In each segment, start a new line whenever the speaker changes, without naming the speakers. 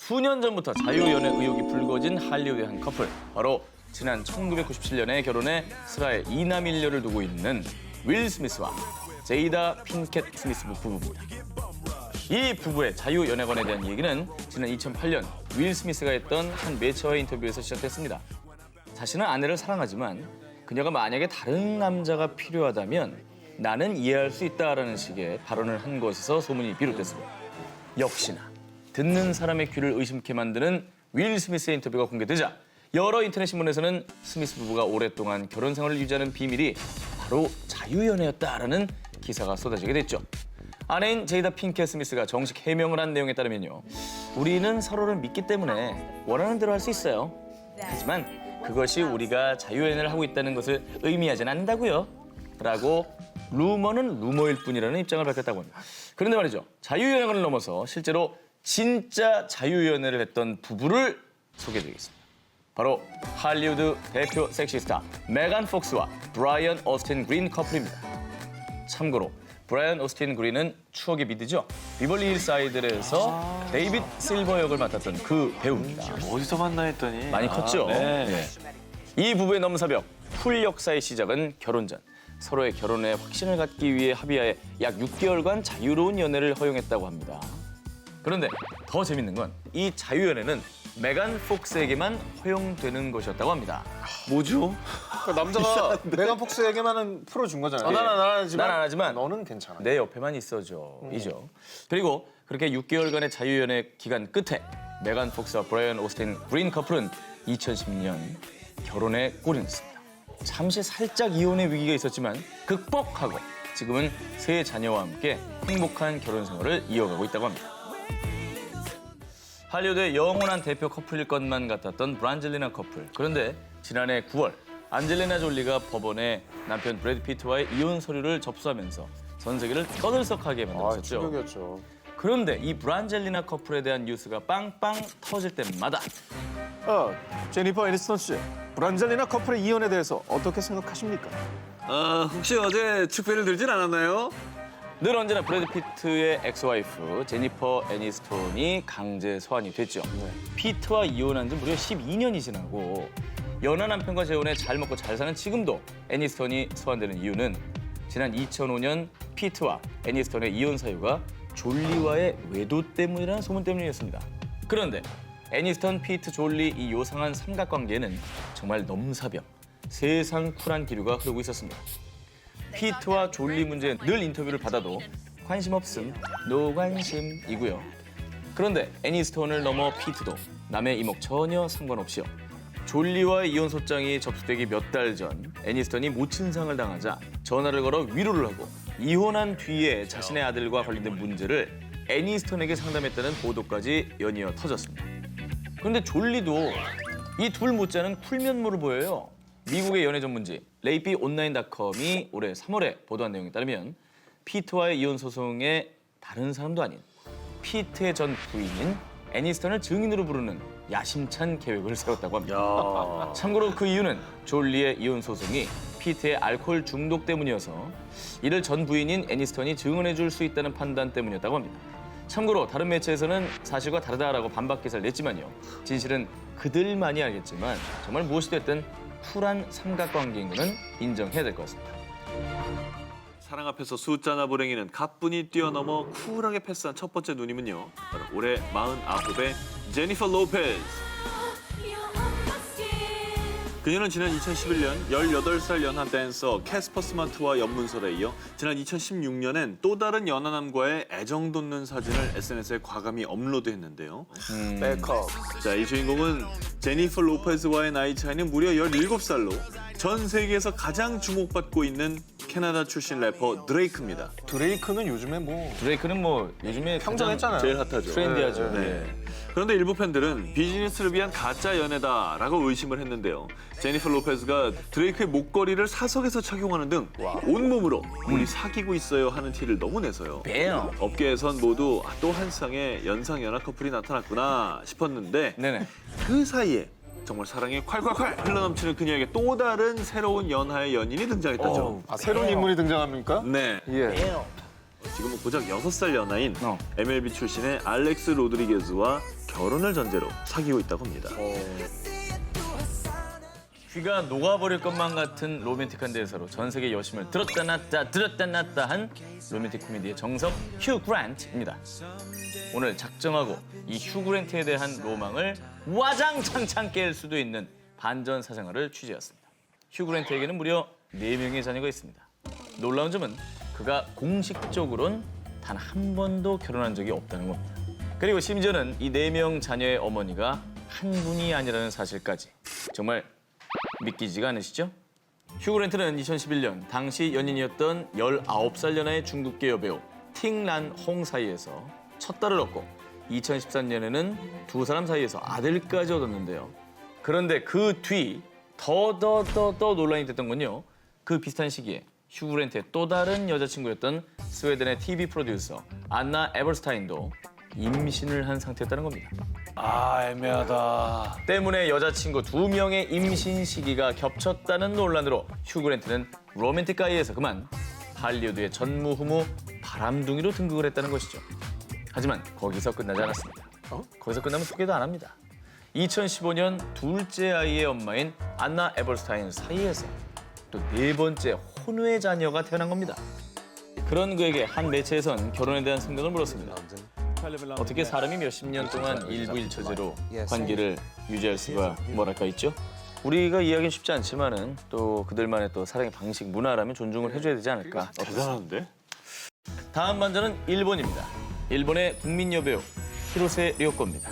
수년 전부터 자유연애 의혹이 불거진 할리우드의 한 커플. 바로 지난 1997년에 결혼해 슬하에 2남 1녀를 두고 있는 윌 스미스와 제이다 핑켓 스미스 부부입니다. 이 부부의 자유연애관에 대한 얘기는 지난 2008년 윌 스미스가 했던 한 매체와의 인터뷰에서 시작됐습니다. 자신은 아내를 사랑하지만 그녀가 만약에 다른 남자가 필요하다면 나는 이해할 수 있다라는 식의 발언을 한 것에서 소문이 비롯됐습니다. 역시나 듣는 사람의 귀를 의심케 만드는 윌 스미스의 인터뷰가 공개되자 여러 인터넷 신문에서는 스미스 부부가 오랫동안 결혼 생활을 유지하는 비밀이 바로 자유연애였다라는 기사가 쏟아지게 됐죠. 아내인 제이다 핑켓 스미스가 정식 해명을 한 내용에 따르면요. 우리는 서로를 믿기 때문에 원하는 대로 할 수 있어요. 하지만 그것이 우리가 자유연애를 하고 있다는 것을 의미하진 않는다고요. 라고 루머는 루머일 뿐이라는 입장을 밝혔다고 합니다. 그런데 말이죠. 자유연애를 넘어서 실제로 진짜 자유연애를 했던 부부를 소개해드리겠습니다. 바로 할리우드 대표 섹시스타 메간 폭스와 브라이언 오스틴 그린 커플입니다. 참고로 브라이언 오스틴 그린은 추억의 미드죠. 비벌리 힐스 아이들에서 데이빗 실버 역을 맡았던 그 배우입니다.
어디서 만나 했더니
많이 컸죠.
네.
이 부부의 넘사벽, 풀 역사의 시작은 결혼 전 서로의 결혼에 확신을 갖기 위해 합의하에 약 6개월간 자유로운 연애를 허용했다고 합니다. 그런데 더 재밌는 건 이 자유연애는 메간 폭스에게만 허용되는 것이었다고 합니다.
뭐죠?
그러니까 남자가 메간 폭스에게만은 풀어준 거잖아요. 나는 안 하지만
너는
괜찮아.
내 옆에만 있어줘. 이죠. 그리고 그렇게 6개월간의 자유연애 기간 끝에 메간 폭스와 브라이언 오스틴 그린 커플은 2010년 결혼에 골이 났습니다. 잠시 살짝 이혼의 위기가 있었지만 극복하고 지금은 세 자녀와 함께 행복한 결혼 생활을 이어가고 있다고 합니다. 할리우드의 영원한 대표 커플일 것만 같았던 브란젤리나 커플. 그런데 지난해 9월 안젤리나 졸리가 법원에 남편 브래드 피트와의 이혼 서류를 접수하면서 전 세계를 떠들썩하게 만들었었죠.
충격이었죠.
그런데 이 브란젤리나 커플에 대한 뉴스가 빵빵 터질 때마다
제니퍼 애니스턴 씨, 브란젤리나 커플의 이혼에 대해서 어떻게 생각하십니까?
혹시 어제 축배를 들진 않았나요?
늘 언제나 브래드 피트의 엑스와이프 제니퍼 애니스톤이 강제 소환이 됐죠. 피트와 이혼한 지 무려 12년이 지나고 연하 남편과 재혼해 잘 먹고 잘 사는 지금도 애니스톤이 소환되는 이유는 지난 2005년 피트와 애니스톤의 이혼 사유가 졸리와의 외도 때문이라는 소문 때문이었습니다. 그런데 애니스톤, 피트, 졸리 이 요상한 삼각관계에는 정말 넘사벽, 세상 쿨한 기류가 흐르고 있었습니다. 피트와 졸리 문제에 늘 인터뷰를 받아도 관심 없음, 노관심이고요. 그런데 애니스톤을 넘어 피트도 남의 이목 전혀 상관없이요. 졸리와의 이혼 소장이 접수되기 몇 달 전 애니스톤이 모친상을 당하자 전화를 걸어 위로를 하고 이혼한 뒤에 자신의 아들과 관련된 문제를 애니스톤에게 상담했다는 보도까지 연이어 터졌습니다. 그런데 졸리도 이 둘 못지않은 쿨면모를 보여요. 미국의 연애 전문지 레이피온라인닷컴이 올해 3월에 보도한 내용에 따르면 피트와의 이혼 소송에 다른 사람도 아닌 피트의 전 부인인 애니스턴을 증인으로 부르는 야심찬 계획을 세웠다고 합니다. 참고로 그 이유는 졸리의 이혼 소송이 피트의 알코올 중독 때문이어서 이를 전 부인인 애니스턴이 증언해 줄 수 있다는 판단 때문이었다고 합니다. 참고로 다른 매체에서는 사실과 다르다라고 반박 기사를 냈지만요. 진실은 그들만이 알겠지만 정말 무엇이 됐든 쿨한 삼각관계인 것은 인정해야 될 것 같습니다.
사랑 앞에서 숫자나 불행이는 가뿐히 뛰어넘어 쿨하게 패스한 첫 번째 누님은요. 바로 올해 49의 제니퍼 로페즈. 그녀는 지난 2011년 18살 연하 댄서 캐스퍼 스마트와 연문설에 이어 지난 2016년엔 또 다른 연하남과의 애정 돋는 사진을 SNS에 과감히 업로드했는데요.
백업.
자, 이 주인공은 제니퍼 로페즈와의 나이 차이는 무려 17살로 전 세계에서 가장 주목받고 있는 캐나다 출신 래퍼 드레이크입니다.
드레이크는 요즘에 뭐
드레이크는 뭐 요즘에
평정했잖아요.
제일 핫하죠.
트렌디하죠.
네. 그런데 일부 팬들은 비즈니스를 위한 가짜 연애다라고 의심을 했는데요. 제니퍼 로페즈가 드레이크의 목걸이를 사석에서 착용하는 등 온몸으로 우리 사귀고 있어요 하는 티를 너무 내서요.
뱀.
업계에선 모두 또 한 쌍의 연상 연하 커플이 나타났구나 싶었는데
네네.
그 사이에 정말 사랑이 콸콸콸 흘러넘치는 그녀에게 또 다른 새로운 연하의 연인이 등장했다죠.
새로운 인물이 등장합니까?
네.
예.
지금은 고작 6살 연하인
어.
MLB 출신의 알렉스 로드리게즈와 결혼을 전제로 사귀고 있다고 합니다.
귀가 녹아버릴 것만 같은 로맨틱한 대사로 전 세계 여심을 들었다 놨다 한 로맨틱 코미디의 정석 휴 그랜트입니다. 오늘 작정하고 이 휴 그랜트에 대한 로망을 와장창창 깰 수도 있는 반전 사생활을 취재했습니다. 휴 그랜트에게는 무려 4명의 자녀가 있습니다. 놀라운 점은 그가 공식적으로는 단 한 번도 결혼한 적이 없다는 겁니다. 그리고 심지어는 이 4명 자녀의 어머니가 한 분이 아니라는 사실까지. 정말 믿기지가 않으시죠? 휴 그랜트는 2011년 당시 연인이었던 19살 연하의 중국계 여배우 팅란 홍 사이에서 첫 딸을 얻고 2013년에는 두 사람 사이에서 아들까지 얻었는데요. 그런데 그 뒤 더 논란이 됐던 건요. 그 비슷한 시기에 휴 그랜트의 또 다른 여자친구였던 스웨덴의 TV 프로듀서 안나 에버스타인도 임신을 한 상태였다는 겁니다.
아, 애매하다.
때문에 여자친구 2명의 임신 시기가 겹쳤다는 논란으로 휴 그랜트는 로맨틱 가이에서 그만 할리우드의 전무후무 바람둥이로 등극을 했다는 것이죠. 하지만 거기서 끝나지 않았습니다. 거기서 끝나면 소개도 안 합니다. 2015년 둘째 아이의 엄마인 안나 에버스타인 사이에서 또 4번째 혼외 자녀가 태어난 겁니다. 그런 그에게 한 매체에선 결혼에 대한 생각을 물었습니다. 어떻게 사람이 몇십 년 동안 일부일처제로 관계를 유지할 수가 뭐랄까 있죠? 우리가 이해하기는 쉽지 않지만은 또 그들만의 또 사랑의 방식, 문화라면 존중을 해줘야 되지 않을까.
대단한데?
다음 반전은 일본입니다. 일본의 국민 여배우 히로세 료코입니다.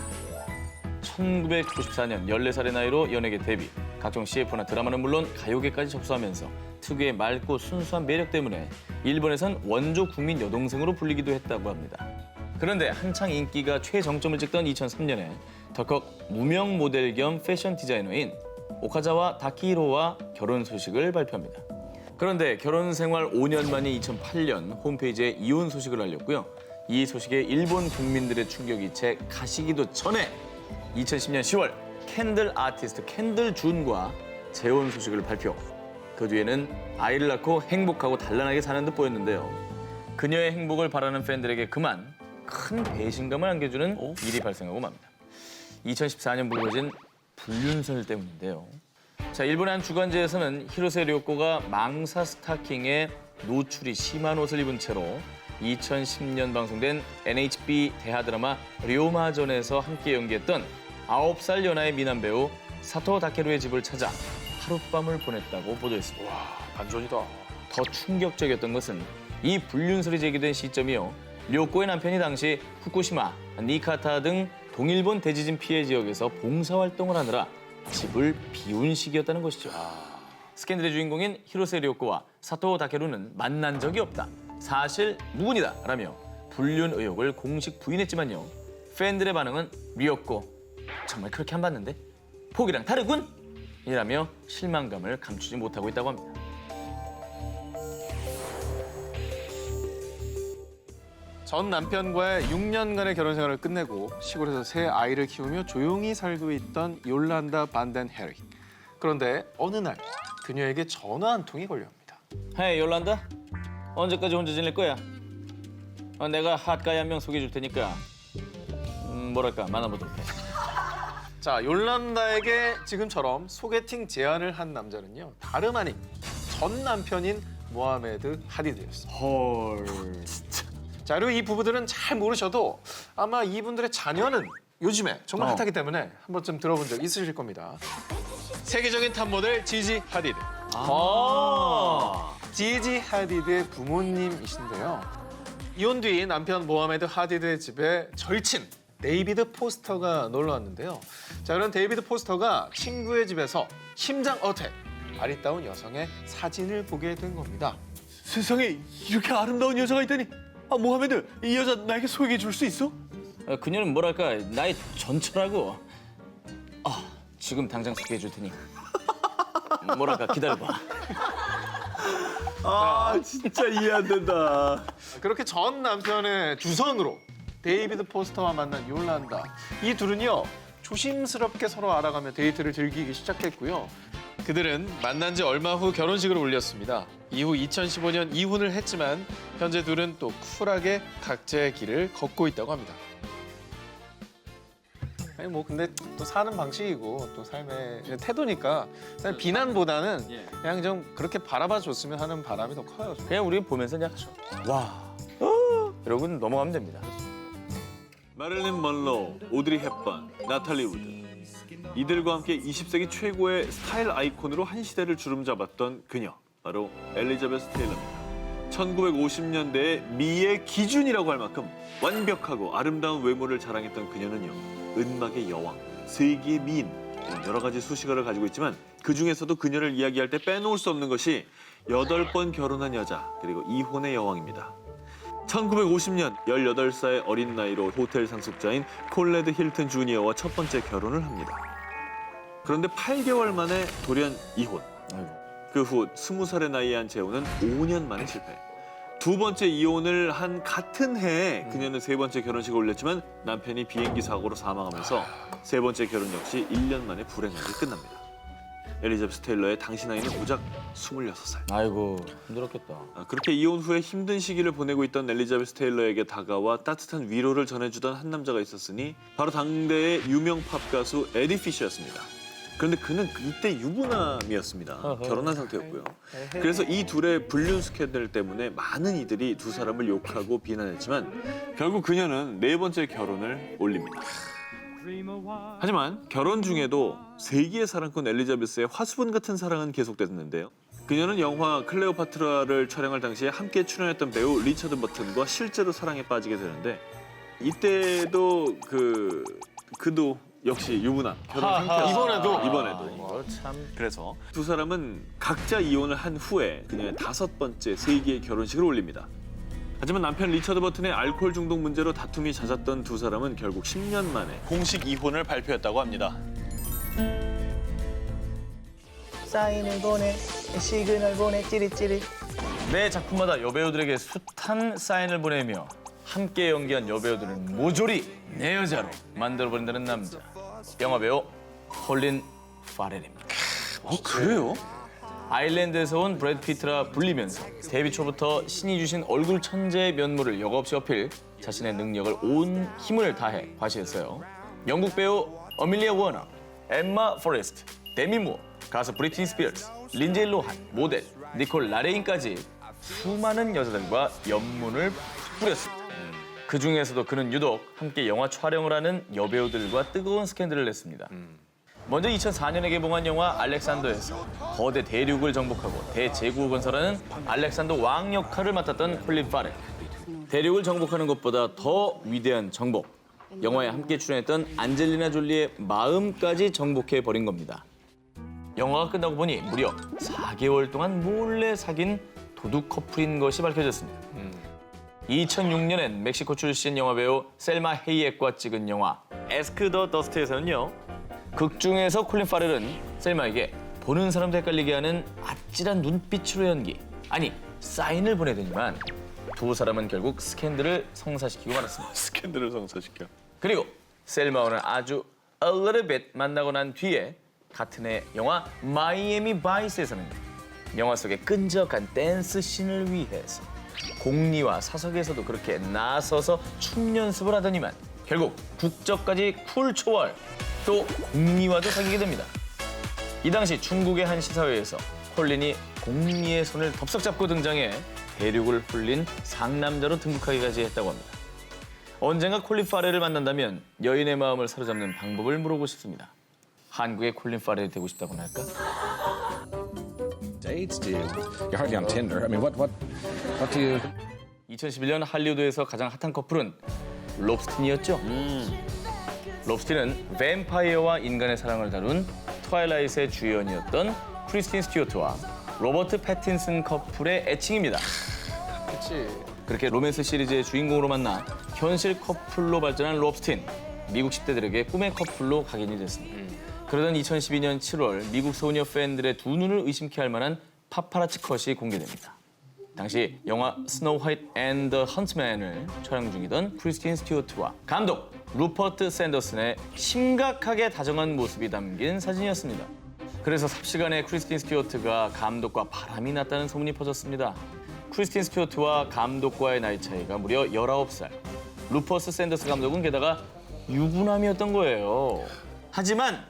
1994년 14살의 나이로 연예계 데뷔, 각종 CF나 드라마는 물론 가요계까지 접수하면서 특유의 맑고 순수한 매력 때문에 일본에선 원조 국민 여동생으로 불리기도 했다고 합니다. 그런데 한창 인기가 최정점을 찍던 2003년에 덜컥 무명 모델 겸 패션 디자이너인 오카자와 다키히로와 결혼 소식을 발표합니다. 그런데 결혼 생활 5년 만인 2008년 홈페이지에 이혼 소식을 알렸고요. 이 소식에 일본 국민들의 충격이 채 가시기도 전에 2010년 10월 캔들 아티스트 캔들 준과 재혼 소식을 발표. 그 뒤에는 아이를 낳고 행복하고 단란하게 사는 듯 보였는데요. 그녀의 행복을 바라는 팬들에게 그만 큰 배신감을 안겨주는 일이 발생하고 맙니다. 2014년 불거진 불륜설 때문인데요. 자, 일본의 한 주간지에서는 히로세 료코가 망사 스타킹에 노출이 심한 옷을 입은 채로 2010년 방송된 NHB 대하 드라마 료마전에서 함께 연기했던 9살 연하의 미남 배우 사토 다케루의 집을 찾아 하룻밤을 보냈다고 보도했습니다.
와, 반전이다.
더 충격적이었던 것은 이 불륜설이 제기된 시점이요. 료코의 남편이 당시 후쿠시마, 니카타 등 동일본 대지진 피해 지역에서 봉사활동을 하느라 집을 비운 시기였다는 것이죠. 스캔들의 주인공인 히로세 료코와 사토 다케루는 만난 적이 없다. 사실 무근이다 라며 불륜 의혹을 공식 부인했지만요. 팬들의 반응은 료코 정말 그렇게 안 봤는데? 보기랑 다르군! 이라며 실망감을 감추지 못하고 있다고 합니다.
전 남편과의 6년간의 결혼 생활을 끝내고 시골에서 새 아이를 키우며 조용히 살고 있던 욜란다 반덴 헤리. 그런데 어느 날 그녀에게 전화 한 통이 걸려옵니다.
헤이 욜란다? 언제까지 혼자 지낼 거야? 내가 핫가이 한 명 소개해 줄 테니까 뭐랄까 만나보도록 해.
자, 욜란다에게 지금처럼 소개팅 제안을 한 남자는요. 다름 아닌 전 남편인 모하메드 하디드였습니다.
헐.
자, 그리고 이 부부들은 잘 모르셔도 아마 이분들의 자녀는 요즘에 정말 핫하기 때문에 한 번쯤 들어본 적 있으실 겁니다. 세계적인 탑 모델 지지 하디드. 지지 하디드의 부모님이신데요. 이혼 뒤 남편 모하메드 하디드의 집에 절친 데이비드 포스터가 놀러 왔는데요. 자, 그런 데이비드 포스터가 친구의 집에서 심장 어택, 아리따운 여성의 사진을 보게 된 겁니다.
세상에 이렇게 아름다운 여자가 있다니. 모하메드, 이 여자 나에게 소개해 줄 수 있어?
그녀는 뭐랄까 나의 전처라고. 지금 당장 소개해 줄 테니 뭐랄까 기다려봐.
진짜 이해 안 된다.
그렇게 전 남편의 주선으로 데이비드 포스터와 만난 욜란다. 이 둘은요, 조심스럽게 서로 알아가며 데이트를 즐기기 시작했고요. 그들은 만난 지 얼마 후 결혼식을 올렸습니다. 이후 2015년 이혼을 했지만 현재 둘은 또 쿨하게 각자의 길을 걷고 있다고 합니다. 아니 뭐 근데 또 사는 방식이고 또 삶의 태도니까 그냥 비난보다는 그냥 좀 그렇게 바라봐 줬으면 하는 바람이 더 커요.
그냥 우리 보면서 그냥 와, 이러고 넘어가면 됩니다.
마릴린 먼로, 오드리 헵번, 나탈리 우드. 이들과 함께 20세기 최고의 스타일 아이콘으로 한 시대를 주름잡았던 그녀. 바로 엘리자베스 테일러입니다. 1950년대의 미의 기준이라고 할 만큼 완벽하고 아름다운 외모를 자랑했던 그녀는요. 은막의 여왕, 세기의 미인, 여러 가지 수식어를 가지고 있지만 그중에서도 그녀를 이야기할 때 빼놓을 수 없는 것이 8번 결혼한 여자, 그리고 이혼의 여왕입니다. 1950년 18살 어린 나이로 호텔 상속자인 콜레드 힐튼 주니어와 첫 번째 결혼을 합니다. 그런데 8개월 만에 돌연 이혼. 그 후 20살의 나이에 한 재혼은 5년 만에 실패. 두 번째 이혼을 한 같은 해에 그녀는 세 번째 결혼식을 올렸지만 남편이 비행기 사고로 사망하면서 세 번째 결혼 역시 1년 만에 불행하게 끝납니다. 엘리자베스 테일러의 당시 나이는 고작 26살.
아이고, 힘들었겠다.
그렇게 이혼 후에 힘든 시기를 보내고 있던 엘리자베스 테일러에게 다가와 따뜻한 위로를 전해주던 한 남자가 있었으니 바로 당대의 유명 팝 가수 에디 피셔였습니다. 그런데 그는 이때 유부남이었습니다. 결혼한 상태였고요. 그래서 이 둘의 불륜 스캔들 때문에 많은 이들이 두 사람을 욕하고 비난했지만 결국 그녀는 네 번째 결혼을 올립니다. 하지만 결혼 중에도 세기의 사랑꾼 엘리자베스의 화수분 같은 사랑은 계속됐는데요. 그녀는 영화 클레오파트라를 촬영할 당시에 함께 출연했던 배우 리처드 버튼과 실제로 사랑에 빠지게 되는데 이때도 그도 역시 유부남 결혼 상태였어요. 이번에도.
참.
그래서 두 사람은 각자 이혼을 한 후에 그녀의 5번째 세기의 결혼식을 올립니다. 하지만 남편 리처드 버튼의 알코올 중독 문제로 다툼이 잦았던 두 사람은 결국 10년 만에 공식 이혼을 발표했다고 합니다.
사인을 보내, 시그널 보내, 찌릿찌릿. 매 작품마다 여배우들에게 숱한 사인을 보내며 함께 연기한 여배우들을 모조리 내 여자로 만들어버린다는 남자. 영화배우 콜린 파렐입니다.
그래요?
아일랜드에서 온 브래드 피트라 불리면서 데뷔 초부터 신이 주신 얼굴 천재의 면모를 여과없이 어필, 자신의 능력을 온 힘을 다해 과시했어요. 영국 배우 어밀리아 워너, 엠마 포레스트, 데미 무어, 가수 브리트니 스피어스, 린제이 로한, 모델 니콜 라레인까지 수많은 여자들과 연문을 뿌렸습니다. 그 중에서도 그는 유독 함께 영화 촬영을 하는 여배우들과 뜨거운 스캔들을 냈습니다. 먼저 2004년에 개봉한 영화 알렉산더에서 거대 대륙을 정복하고 대제국을 건설하는 알렉산더 왕 역할을 맡았던 콜린 파렐. 대륙을 정복하는 것보다 더 위대한 정복. 영화에 함께 출연했던 안젤리나 졸리의 마음까지 정복해버린 겁니다. 영화가 끝나고 보니 무려 4개월 동안 몰래 사귄 도둑 커플인 것이 밝혀졌습니다. 2006년엔 멕시코 출신 영화배우 셀마 헤이액과 찍은 영화 에스크 더 더스트에서는요. 극 중에서 콜린 파렐은 셀마에게 보는 사람도 헷갈리게 하는 아찔한 눈빛으로 연기, 아니 사인을 보내더니만 두 사람은 결국 스캔들을 성사시키고 말았습니다.
스캔들을 성사시켜.
그리고 셀마와는 아주 a little bit 만나고 난 뒤에 같은 해 영화 마이애미 바이스에서는 영화 속의 끈적한 댄스 씬을 위해서 공리와 사석에서도 그렇게 나서서 춤 연습을 하더니만 결국 국적까지 쿨 초월, 또 공리와도 사귀게 됩니다. 이 당시 중국의 한 시사회에서 콜린이 공리의 손을 덥석 잡고 등장해 대륙을 훌린 상남자로 등극하기까지 했다고 합니다. 언젠가 콜린 파렐을 만난다면 여인의 마음을 사로잡는 방법을 물어보고 싶습니다. 한국의 콜린 파렐이 되고 싶다고나 할까?
Dates? You're hardly on Tinder. I mean, what do you?
2011년 할리우드에서 가장 핫한 커플은 롭스틴이었죠. 롭스틴은 뱀파이어와 인간의 사랑을 다룬 트와일라이트의 주연이었던 크리스틴 스튜어트와 로버트 패틴슨 커플의 애칭입니다.
그렇지.
그렇게 로맨스 시리즈의 주인공으로 만나 현실 커플로 발전한 롭스틴. 미국 10대들에게 꿈의 커플로 각인이 됐습니다. 그러던 2012년 7월 미국 소녀 팬들의 두 눈을 의심케 할 만한 파파라치 컷이 공개됩니다. 당시 영화 스노우 화이트 앤 더 헌트맨을 촬영 중이던 크리스틴 스튜어트와 감독 루퍼트 샌더슨의 심각하게 다정한 모습이 담긴 사진이었습니다. 그래서 삽시간에 크리스틴 스튜어트가 감독과 바람이 났다는 소문이 퍼졌습니다. 크리스틴 스튜어트와 감독과의 나이 차이가 무려 19살. 루퍼스 샌더스 감독은 게다가 유부남이었던 거예요. 하지만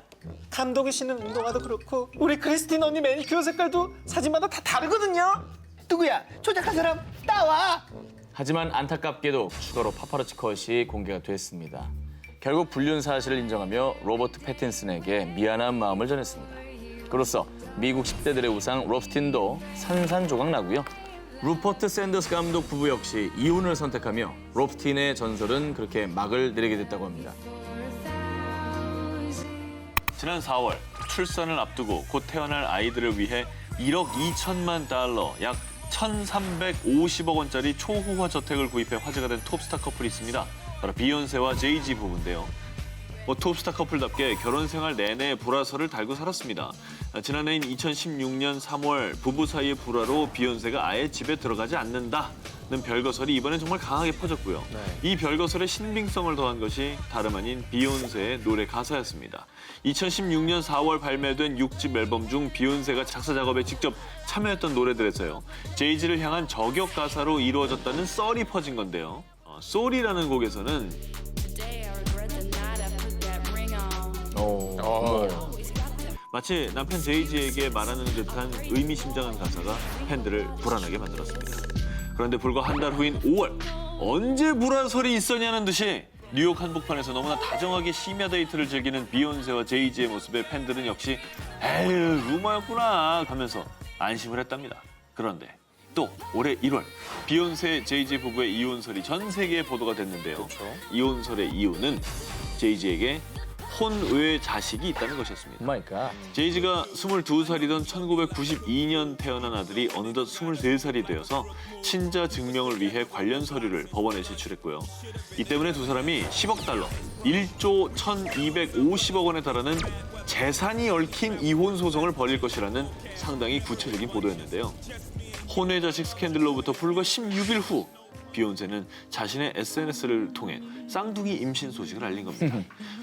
감독이 신는 운동화도 그렇고 우리 크리스틴 언니 매니큐어 색깔도 사진마다 다 다르거든요. 누구야? 조작한 사람 나와.
하지만 안타깝게도 추가로 파파라치 컷이 공개가 됐습니다. 결국 불륜 사실을 인정하며 로버트 패틴슨에게 미안한 마음을 전했습니다. 그로써 미국 10대들의 우상 롭스틴도 산산조각 나고요. 루퍼트 샌더스 감독 부부 역시 이혼을 선택하며 롭스틴의 전설은 그렇게 막을 내리게 됐다고 합니다.
지난 4월 출산을 앞두고 곧 태어날 아이들을 위해 1억 2천만 달러, 약 1,350억 원짜리 초호화 저택을 구입해 화제가 된 톱스타 커플이 있습니다. 바로 비욘세와 제이지 부부인데요. 톱스타 커플답게 결혼 생활 내내 불화설을 달고 살았습니다. 지난해인 2016년 3월 부부 사이의 불화로 비욘세가 아예 집에 들어가지 않는다는 별거설이 이번엔 정말 강하게 퍼졌고요. 이 별거설에 신빙성을 더한 것이 다름 아닌 비욘세의 노래 가사였습니다. 2016년 4월 발매된 6집 앨범 중 비욘세가 작사 작업에 직접 참여했던 노래들에서요. 제이지를 향한 저격 가사로 이루어졌다는 썰이 퍼진 건데요. 쏘리라는 곡에서는 마치 남편 제이지에게 말하는 듯한 의미심장한 가사가 팬들을 불안하게 만들었습니다. 그런데 불과 한 달 후인 5월 언제 불화설이 있었냐는 듯이 뉴욕 한복판에서 너무나 다정하게 심야 데이트를 즐기는 비욘세와 제이지의 모습에 팬들은 역시 에휴 루머였구나 하면서 안심을 했답니다. 그런데 또 올해 1월 비욘세 제이지 부부의 이혼설이 전 세계에 보도가 됐는데요. 이혼설의 이유는 제이지에게 혼외 자식이 있다는 것이었습니다.
마이 갓.
제이지가 22살이던 1992년 태어난 아들이 어느덧 23살이 되어서 친자 증명을 위해 관련 서류를 법원에 제출했고요. 이 때문에 두 사람이 10억 달러, 1조 1,250억 원에 달하는 재산이 얽힌 이혼 소송을 벌일 것이라는 상당히 구체적인 보도였는데요. 혼외 자식 스캔들로부터 불과 16일 후 비욘세는 자신의 SNS를 통해 쌍둥이 임신 소식을 알린 겁니다.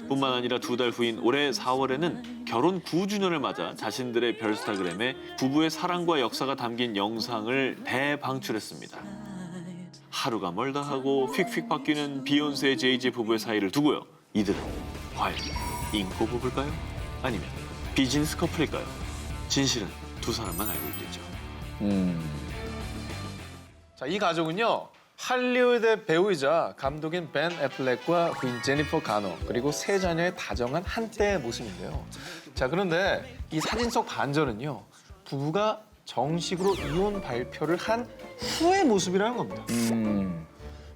뿐만 아니라 두 달 후인 올해 4월에는 결혼 9주년을 맞아 자신들의 별스타그램에 부부의 사랑과 역사가 담긴 영상을 대방출했습니다. 하루가 멀다 하고 휙휙 바뀌는 비욘세 제이지 부부의 사이를 두고요. 이들은 과연 인고 부부일까요? 아니면 비즈니스 커플일까요? 진실은 두 사람만 알고 있겠죠.
자, 이 가족은요. 할리우드의 배우이자 감독인 벤 애플렉과 부인 제니퍼 가너 그리고 세 자녀의 다정한 한때의 모습인데요. 자, 그런데 이 사진 속 반전은요. 부부가 정식으로 이혼 발표를 한 후의 모습이라는 겁니다.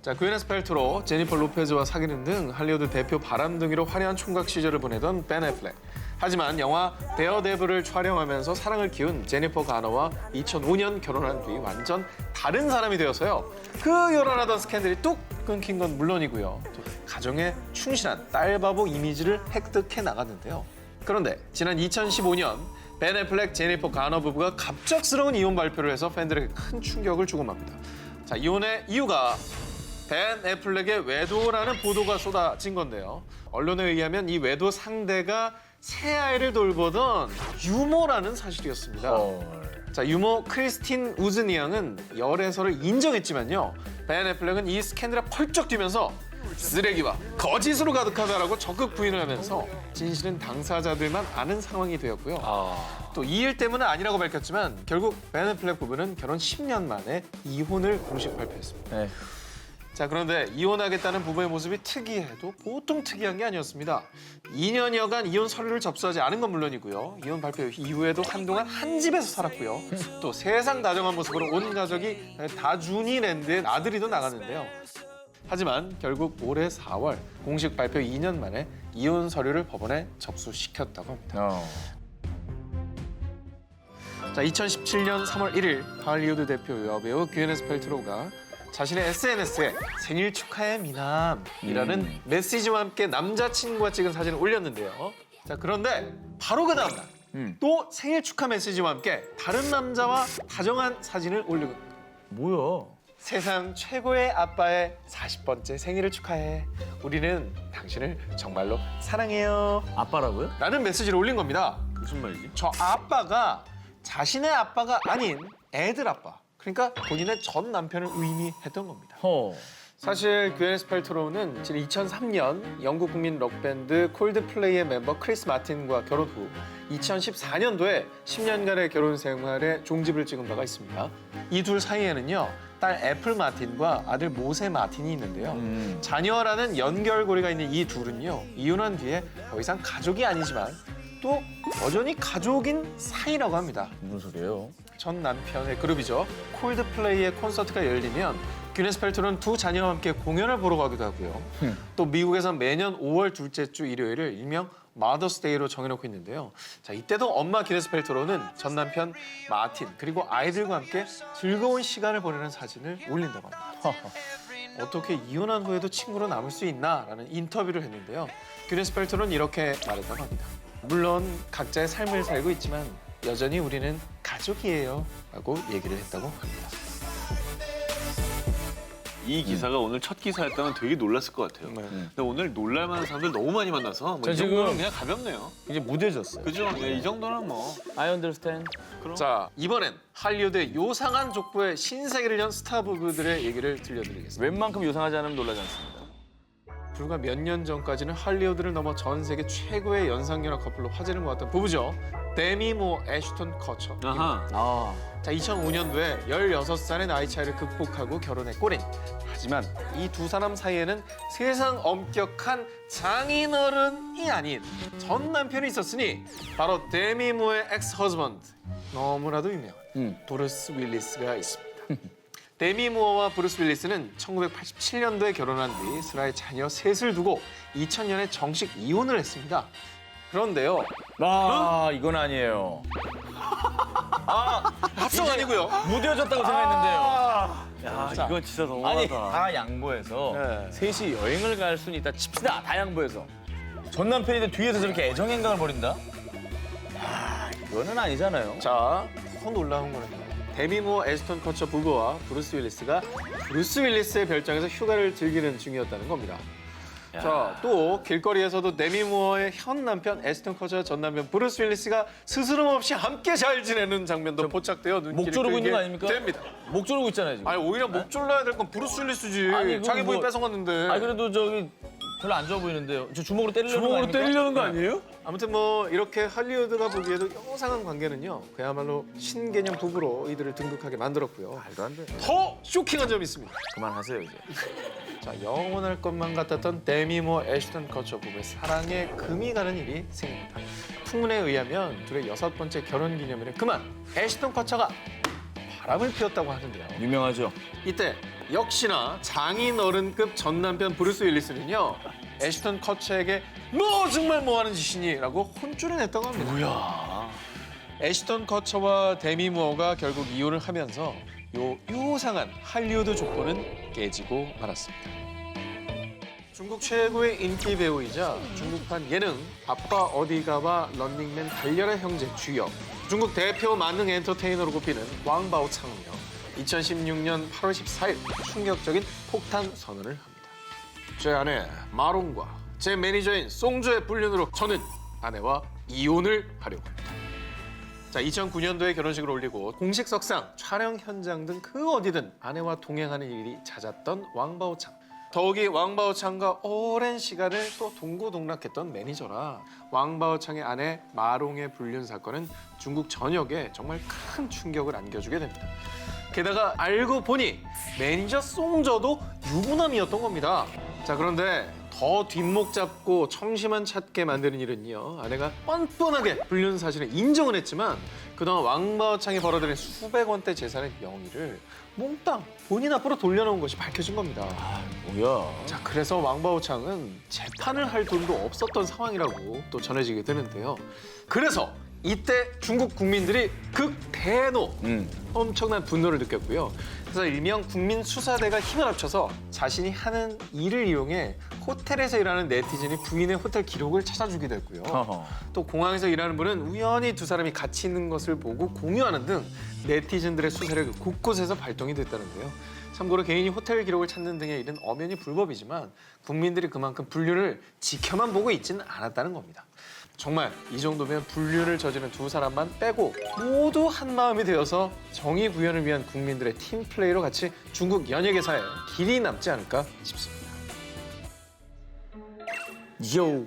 자, gwyneth paltrow, 제니퍼 로페즈와 사귀는 등 할리우드 대표 바람둥이로 화려한 총각 시절을 보내던 벤 애플렉. 하지만 영화 데어데블을 촬영하면서 사랑을 키운 제니퍼 가너와 2005년 결혼한 뒤 완전 다른 사람이 되어서요. 그 요란하던 스캔들이 뚝 끊긴 건 물론이고요. 또 가정에 충실한 딸바보 이미지를 획득해 나갔는데요. 그런데 지난 2015년 벤 애플렉, 제니퍼 가너 부부가 갑작스러운 이혼 발표를 해서 팬들에게 큰 충격을 주고 맙니다. 자, 이혼의 이유가 벤 애플렉의 외도라는 보도가 쏟아진 건데요. 언론에 의하면 이 외도 상대가 새 아이를 돌보던 유모라는 사실이었습니다. 자, 유모 크리스틴 우즈니 양은 열애설을 인정했지만요. 벤 애플렉은 이 스캔들에 펄쩍 뛰면서 쓰레기와 거짓으로 가득하다라고 적극 부인을 하면서 진실은 당사자들만 아는 상황이 되었고요. 또 이 일 때문은 아니라고 밝혔지만 결국 벤 애플렉 부부는 결혼 10년 만에 이혼을 공식 발표했습니다. 자, 그런데 이혼하겠다는 부부의 모습이 특이해도 보통 특이한 게 아니었습니다. 2년여간 이혼 서류를 접수하지 않은 건 물론이고요. 이혼 발표 이후에도 한동안 한 집에서 살았고요. 또 세상 다정한 모습으로 온 가족이 다주니랜드의 나들이도 나갔는데요. 하지만 결국 올해 4월 공식 발표 2년 만에 이혼 서류를 법원에 접수시켰다고 합니다. 자, 2017년 3월 1일 할리우드 대표 여배우 gwyneth paltrow가 자신의 SNS에 생일 축하해 미남이라는 메시지와 함께 남자친구와 찍은 사진을 올렸는데요. 자, 그런데 바로 그 다음 날 또 생일 축하 메시지와 함께 다른 남자와 다정한 사진을 올리고
뭐야?
세상 최고의 아빠의 40번째 생일을 축하해. 우리는 당신을 정말로 사랑해요.
아빠라고요?
라는 메시지를 올린 겁니다.
무슨 말이지?
저 아빠가 자신의 아빠가 아닌 애들 아빠. 그러니까 본인의 전 남편을 의미했던 겁니다. 사실 gwyneth paltrow는 지난 2003년 영국 국민 록밴드 콜드플레이의 멤버 크리스 마틴과 결혼 후 2014년도에 10년간의 결혼 생활에 종집을 찍은 바가 있습니다. 이 둘 사이에는요, 딸 애플 마틴과 아들 모세 마틴이 있는데요. 자녀라는 연결고리가 있는 이 둘은요, 이혼한 뒤에 더 이상 가족이 아니지만 또 여전히 가족인 사이라고 합니다.
무슨 소리예요?
전 남편의 그룹이죠. 콜드플레이의 콘서트가 열리면 gwyneth paltrow는 두 자녀와 함께 공연을 보러 가기도 하고요. 또 미국에선 매년 5월 둘째 주 일요일을 일명 마더스데이로 정해놓고 있는데요. 자, 이때도 엄마 gwyneth paltrow는 전 남편 마틴 그리고 아이들과 함께 즐거운 시간을 보내는 사진을 올린다고 합니다. 어떻게 이혼한 후에도 친구로 남을 수 있나라는 인터뷰를 했는데요. gwyneth paltrow는 이렇게 말했다고 합니다. 물론 각자의 삶을 살고 있지만 여전히 우리는 가족이에요 라고 얘기를 했다고 합니다.
이 기사가 오늘 첫 기사였다면 되게 놀랐을 것 같아요.
네.
근데 오늘 놀랄만한 사람들 너무 많이 만나서 뭐이
지금-
정도는 그냥 가볍네요.
이제 무뎌졌어요.
그죠? 네, 이 정도는 뭐.
I understand.
자, 이번엔 할리우드의 요상한 족보의 신세계를 연 스타 부부들의 얘기를 들려드리겠습니다.
웬만큼 요상하지 않으면 놀라지 않습니다.
불과 몇 년 전까지는 할리우드를 넘어 전 세계 최고의 연상연하 커플로 화제를 모았던 부부죠. 데미 무어, 애슈턴 커처.
아하.
아,
자, 2005년도에 16살의 나이 차이를 극복하고 결혼에 꼬린. 하지만 이 두 사람 사이에는 세상 엄격한 장인어른이 아닌 전 남편이 있었으니 바로 데미 무어의 엑스 허즈번드, 너무나도 유명한 브루스 윌리스가 있습니다. 데미 무어와 브루스 윌리스는 1987년도에 결혼한 뒤 슬아의 자녀 셋을 두고 2000년에 정식 이혼을 했습니다. 그런데요,
아 이건 아니에요.
합성 아니고요.
무뎌졌다고 생각했는데요. 야,
자,
이건 진짜 너무하다. 아니, 다 양보해서
네.
셋이 여행을 갈 수는 있다 칩시다. 다 양보해서. 전 남편인데 뒤에서 저렇게 애정 행각을 벌인다? 야, 이거는 아니잖아요.
자, 더 놀라운 거는요. 데미 무어, 애스턴 커처 부부와 브루스 윌리스가 브루스 윌리스의 별장에서 휴가를 즐기는 중이었다는 겁니다. 자, 또 길거리에서도 데미 무어의 현 남편 애스턴 커처와 전 남편 브루스 윌리스가 스스럼 없이 함께 잘 지내는 장면도 포착되어 눈길을
목 조르고 있는 거
끌게
아닙니까?
됩니다.
목 조르고 있잖아요, 지금.
아니, 오히려 목 졸라야 될 건 브루스 윌리스지.
아니, 그건
자기 부인
뭐-
뺏어갔는데.
아니, 그래도 저기 별로 안 좋아 보이는데요. 저 주먹으로 때리려는 거 아닙니까?
거 아니에요?
아무튼 뭐 이렇게 할리우드가 보기에도 요상한 관계는요, 그야말로 신개념 부부로 이들을 등극하게 만들었고요.
말도 안 돼.
더 쇼킹한 점이 있습니다.
그만하세요, 이제.
자, 영원할 것만 같았던 데미 무어, 애슈턴 커처 부부의 사랑에 금이 가는 일이 생깁니다. 풍문에 의하면 둘의 6번째 결혼 기념일에 그만 애슈턴 커처가 바람을 피웠다고 하는데요.
유명하죠.
이때 역시나 장인어른급 전 남편 브루스 윌리스는요, 애슈턴 커처에게 너 정말 뭐하는 짓이니?라고 혼쭐을 냈다고 합니다.
뭐야.
애슈턴 커처와 데미 무어가 결국 이혼을 하면서 요 유상한 할리우드 족보는 깨지고 말았습니다. 중국 최고의 인기 배우이자 중국판 예능 아빠 어디가와 런닝맨 달려라 형제 주역, 중국 대표 만능 엔터테이너로 꼽히는 왕바오창은요, 2016년 8월 14일 충격적인 폭탄 선언을 합니다. 제 아내 마롱과 제 매니저인 송조의 불륜으로 저는 아내와 이혼을 하려고 합니다. 자, 2009년도에 결혼식을 올리고 공식 석상, 촬영 현장 등 그 어디든 아내와 동행하는 일이 잦았던 왕바오창. 더욱이 왕바오창과 오랜 시간을 또 동고동락했던 매니저라 왕바오창의 아내 마롱의 불륜 사건은 중국 전역에 정말 큰 충격을 안겨주게 됩니다. 게다가 알고 보니 매니저 송저도 유부남이었던 겁니다. 자, 그런데 더 뒷목 잡고 청심환 찾게 만드는 일은요, 아내가 뻔뻔하게 불륜 사실을 인정은 했지만 그동안 왕바오창이 벌어들인 수백 원대 재산의 명의를 몽땅 본인 앞으로 돌려놓은 것이 밝혀진 겁니다.
뭐야.
자, 그래서 왕바오창은 재판을 할 돈도 없었던 상황이라고 또 전해지게 되는데요. 그래서 이때 중국 국민들이 극대노, 엄청난 분노를 느꼈고요. 그래서 일명 국민수사대가 힘을 합쳐서 자신이 하는 일을 이용해 호텔에서 일하는 네티즌이 부인의 호텔 기록을 찾아주기도 했고요.
어허.
또 공항에서 일하는 분은 우연히 두 사람이 같이 있는 것을 보고 공유하는 등 네티즌들의 수사력이 곳곳에서 발동이 됐다는데요. 참고로 개인이 호텔 기록을 찾는 등의 일은 엄연히 불법이지만 국민들이 그만큼 불륜을 지켜만 보고 있지는 않았다는 겁니다. 정말 이 정도면 불륜을 저지른 두 사람만 빼고 모두 한 마음이 되어서 정의 구현을 위한 국민들의 팀 플레이로 같이 중국 연예계사에 길이 남지 않을까 싶습니다.
요,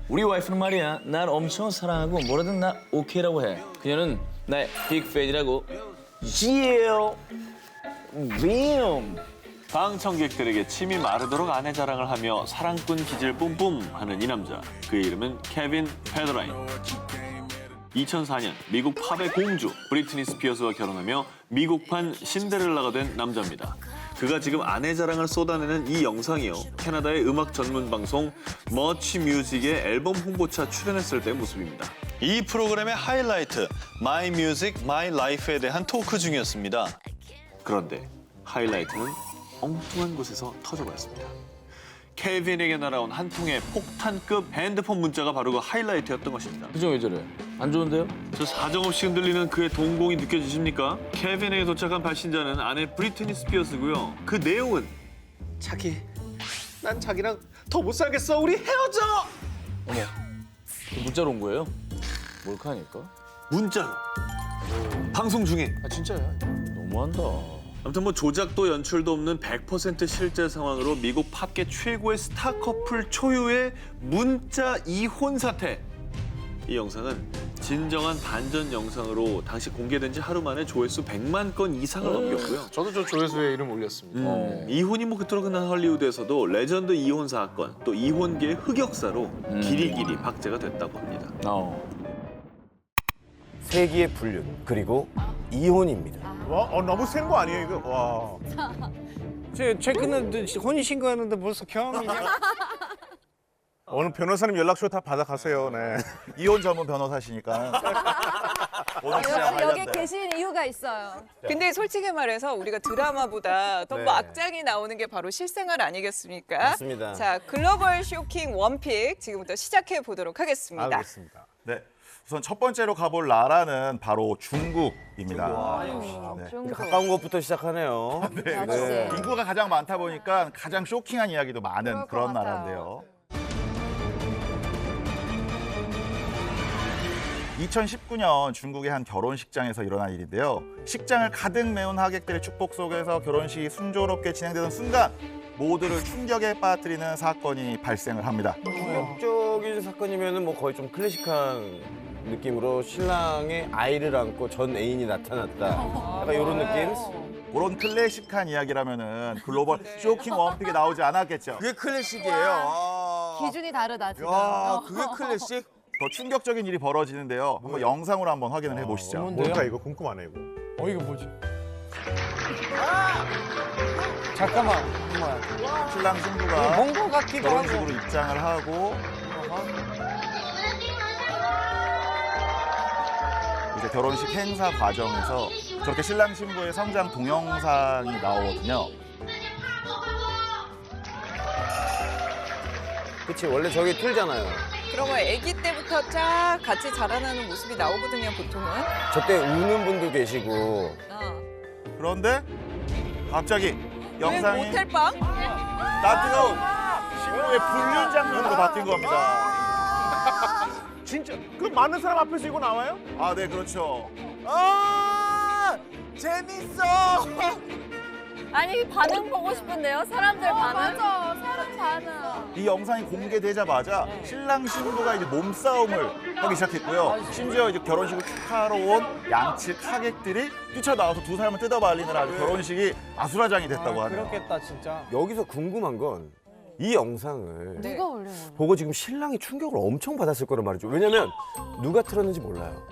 우리 와이프는 말이야 날 엄청 사랑하고 뭐라든 나 오케이라고 해. 그녀는 나의 빅 팬이라고. Yeah, damn.
방청객들에게 침이 마르도록 아내 자랑을 하며 사랑꾼 기질 뿜뿜 하는 이 남자. 그의 이름은 케빈 페더라인. 2004년 미국 팝의 공주 브리트니 스피어스와 결혼하며 미국판 신데렐라가 된 남자입니다. 그가 지금 아내 자랑을 쏟아내는 이 영상이요. 캐나다의 음악 전문 방송 머치 뮤직의 앨범 홍보차 출연했을 때 모습입니다.
이 프로그램의 하이라이트 마이 뮤직 마이 라이프에 대한 토크 중이었습니다.
그런데 하이라이트는 엉뚱한 곳에서 터져버렸습니다. 케빈에게 날아온 한 통의 폭탄급 핸드폰 문자가 바로 그 하이라이트였던 것입니다.
표정 왜 저래? 안 좋은데요?
저 사정없이 흔들리는 그의 동공이 느껴지십니까? 케빈에게 도착한 발신자는 아내 브리트니 스피어스고요. 그 내용은
자기, 난 자기랑 더 못 살겠어. 우리 헤어져.
어머, 그 문자로 온 거예요? 몰카니까?
문자로 방송 중에
아 진짜야?
너무한다.
아무튼 뭐 조작도 연출도 없는 100% 실제 상황으로 미국 팝계 최고의 스타 커플 초유의 문자 이혼 사태. 이 영상은 진정한 반전 영상으로 당시 공개된 지 하루 만에 조회수 100만 건 이상을 넘겼고요.
저도 저 조회수에 이름 올렸습니다.
이혼이 뭐 그토록 흔한 헐리우드에서도 레전드 이혼 사건, 또 이혼계의 흑역사로 길이길이 박제가 됐다고 합니다.
세기의 불륜 그리고 이혼입니다.
와, 너무 센 거 아니에요 이거? 와.
최근에 혼인신고했는데 벌써 경험이냐?
오늘 변호사님 연락처 다 받아가세요. 네.
이혼 전문 변호사시니까 오늘 진짜
여기
관련된.
계신 이유가 있어요.
근데 솔직히 말해서 우리가 드라마보다 더
네.
뭐 악장이 나오는 게 바로 실생활 아니겠습니까?
맞습니다.
자, 글로벌 쇼킹 원픽 지금부터 시작해 보도록 하겠습니다.
알겠습니다.
네. 우선 첫 번째로 가볼 나라는 바로 중국입니다. 네.
중국.
가까운 것부터 시작하네요.
역시.
인구가 가장 많다 보니까 가장 쇼킹한 이야기도 많은
그럴 것
그런
같아요.
나라인데요. 2019년 중국의 한 결혼식장에서 일어난 일인데요. 식장을 가득 메운 하객들의 축복 속에서 결혼식이 순조롭게 진행되던 순간 모두를 충격에 빠뜨리는 사건이 발생을 합니다.
충격적인 사건이면은 뭐 거의 좀 클래식한 느낌으로 신랑의 아이를 안고 전 애인이 나타났다. 약간 이런 느낌?
그런 클래식한 이야기라면은 글로벌 쇼킹 원픽에 나오지 않았겠죠.
그게 클래식이에요.
기준이 다르다 지금.
그게 클래식?
더 충격적인 일이 벌어지는데요. 한번 영상으로 한번 확인을 해보시죠.
뭘까 이거 궁금하네 이거.
이거 뭐지? 잠깐만.
신랑 신부가
뭔거 같기도
결혼식으로 입장을 하고 이제 결혼식 행사 과정에서 저렇게 신랑 신부의 성장 동영상이 나오거든요.
그치, 원래 저게 틀잖아요.
그러면 아기 때부터 쫙 같이 자라나는 모습이 나오거든요, 보통은.
저때 우는 분도 계시고.
그런데 갑자기 영상이
모텔방?
따뜻한 신부의 불륜 장면으로 바뀐 겁니다.
진짜 그 많은 사람 앞에서 이거 나와요?
아, 네, 그렇죠.
재밌어!
아니 반응 보고 싶은데요. 사람들 반응. 맞아. 사람 반응.
이 영상이 공개되자마자 신랑 신부가 이제 몸싸움을 하기 시작했고요. 심지어 이제 결혼식을 축하하러 온 양측 하객들이 뛰쳐나와서 두 사람을 뜯어말리느라 아주 결혼식이 아수라장이 됐다고 하네요.
그렇겠다, 진짜. 여기서 궁금한 건 이 영상을
네.
누가 올린 거예요?
보고 지금 신랑이 충격을 엄청 받았을 거란 말이죠. 왜냐면 누가 틀었는지 몰라요.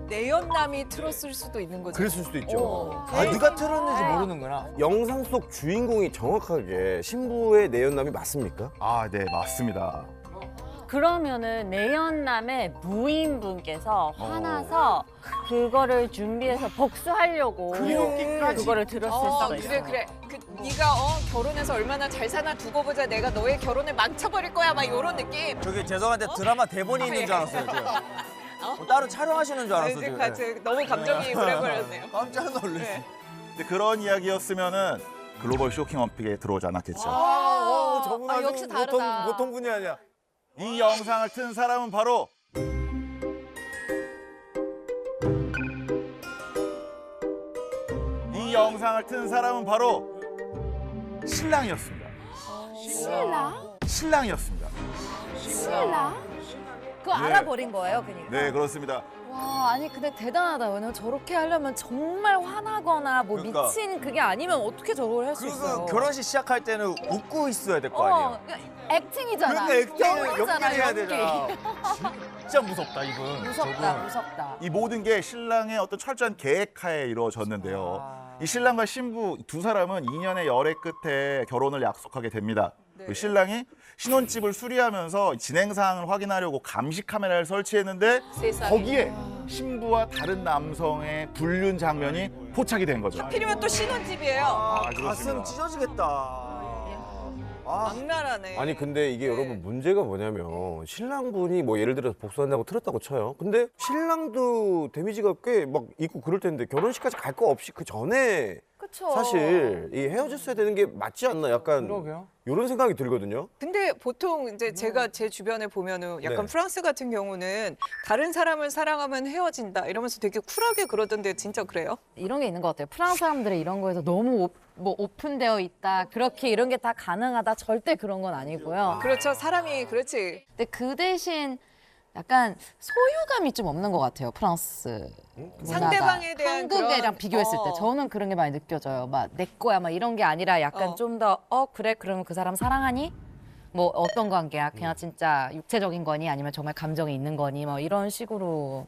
내연남이 틀었을 수도 있는 거죠.
그랬을 수도 있죠.
누가
틀었는지 모르는구나. 영상 속 주인공이 정확하게 신부의 내연남이 맞습니까?
아, 네, 맞습니다.
그러면은 내연남의 부인분께서 화나서 그거를 준비해서 복수하려고 그거를 들었을 수도 있어요.
그래. 네가 결혼해서 얼마나 잘 사나 두고 보자. 내가 너의 결혼을 망쳐버릴 거야. 막 이런 느낌.
저기 죄송한데 드라마 대본이 있는 줄 알았어요. 지금. 뭐 따로 촬영하시는 줄 알았어요. 지금.
너무 감정이입을 해버렸네요.
깜짝 놀랐어요.
네.
근데 그런 이야기였으면은 글로벌 쇼킹 원픽에 들어오지 않았겠죠.
저분 아주
역시 다르다.
보통 분이 아니야.
이 영상을 튼 사람은 바로 이 영상을 튼 사람은 바로 신랑이었습니다.
신랑?
신랑이었습니다.
신랑? 그거
네.
알아버린 거예요, 그러니까.
네, 그렇습니다.
와, 아니 근데 대단하다. 왜냐면 저렇게 하려면 정말 화나거나 뭐
그러니까.
미친 그게 아니면 어떻게 저걸 할 수
그리고
있어요?
결혼식 시작할 때는 웃고 있어야 될 거 아니에요.
액팅이잖아.
그러니까 액팅을
연기잖아,
연기해야
연기.
되잖아.
진짜 무섭다, 이분.
무섭다, 무섭다.
이 모든 게 신랑의 어떤 철저한 계획하에 이루어졌는데요. 이 신랑과 신부 두 사람은 2년의 열애 끝에 결혼을 약속하게 됩니다. 그 신랑이 신혼집을 수리하면서 진행 사항을 확인하려고 감시 카메라를 설치했는데
세상에.
거기에 신부와 다른 남성의 불륜 장면이 포착이 된 거죠.
필이면 또 신혼집이에요.
가슴 찢어지겠다.
악랄하네.
아니 근데 이게 여러분 문제가 뭐냐면 신랑분이 뭐 예를 들어서 복수한다고 틀었다고 쳐요. 근데 신랑도 데미지가 꽤 막 있고 그럴 텐데 결혼식까지 갈 거 없이 그 전에
그쵸.
사실 이 헤어졌어야 되는 게 맞지 않나 약간 이런 생각이 들거든요.
근데 보통 이제 제가 제 주변에 보면은 약간
네.
프랑스 같은 경우는 다른 사람을 사랑하면 헤어진다 이러면서 되게 쿨하게 그러던데 진짜 그래요?
이런 게 있는 것 같아요. 프랑스 사람들이 이런 거에서 너무 뭐 오픈되어 있다. 그렇게 이런 게 다 가능하다. 절대 그런 건 아니고요.
그렇죠. 사람이 그렇지.
근데 그 대신 약간 소유감이 좀 없는 것 같아요. 프랑스 문화가.
상대방에 대한
한국이랑
그런-
비교했을 때 저는 그런 게 많이 느껴져요. 막 내 거야 막 이런 게 아니라 약간
어.
좀 더 그래 그러면 그 사람 사랑하니? 뭐 어떤 관계야? 그냥 진짜 육체적인 거니 아니면 정말 감정이 있는 거니? 뭐 이런 식으로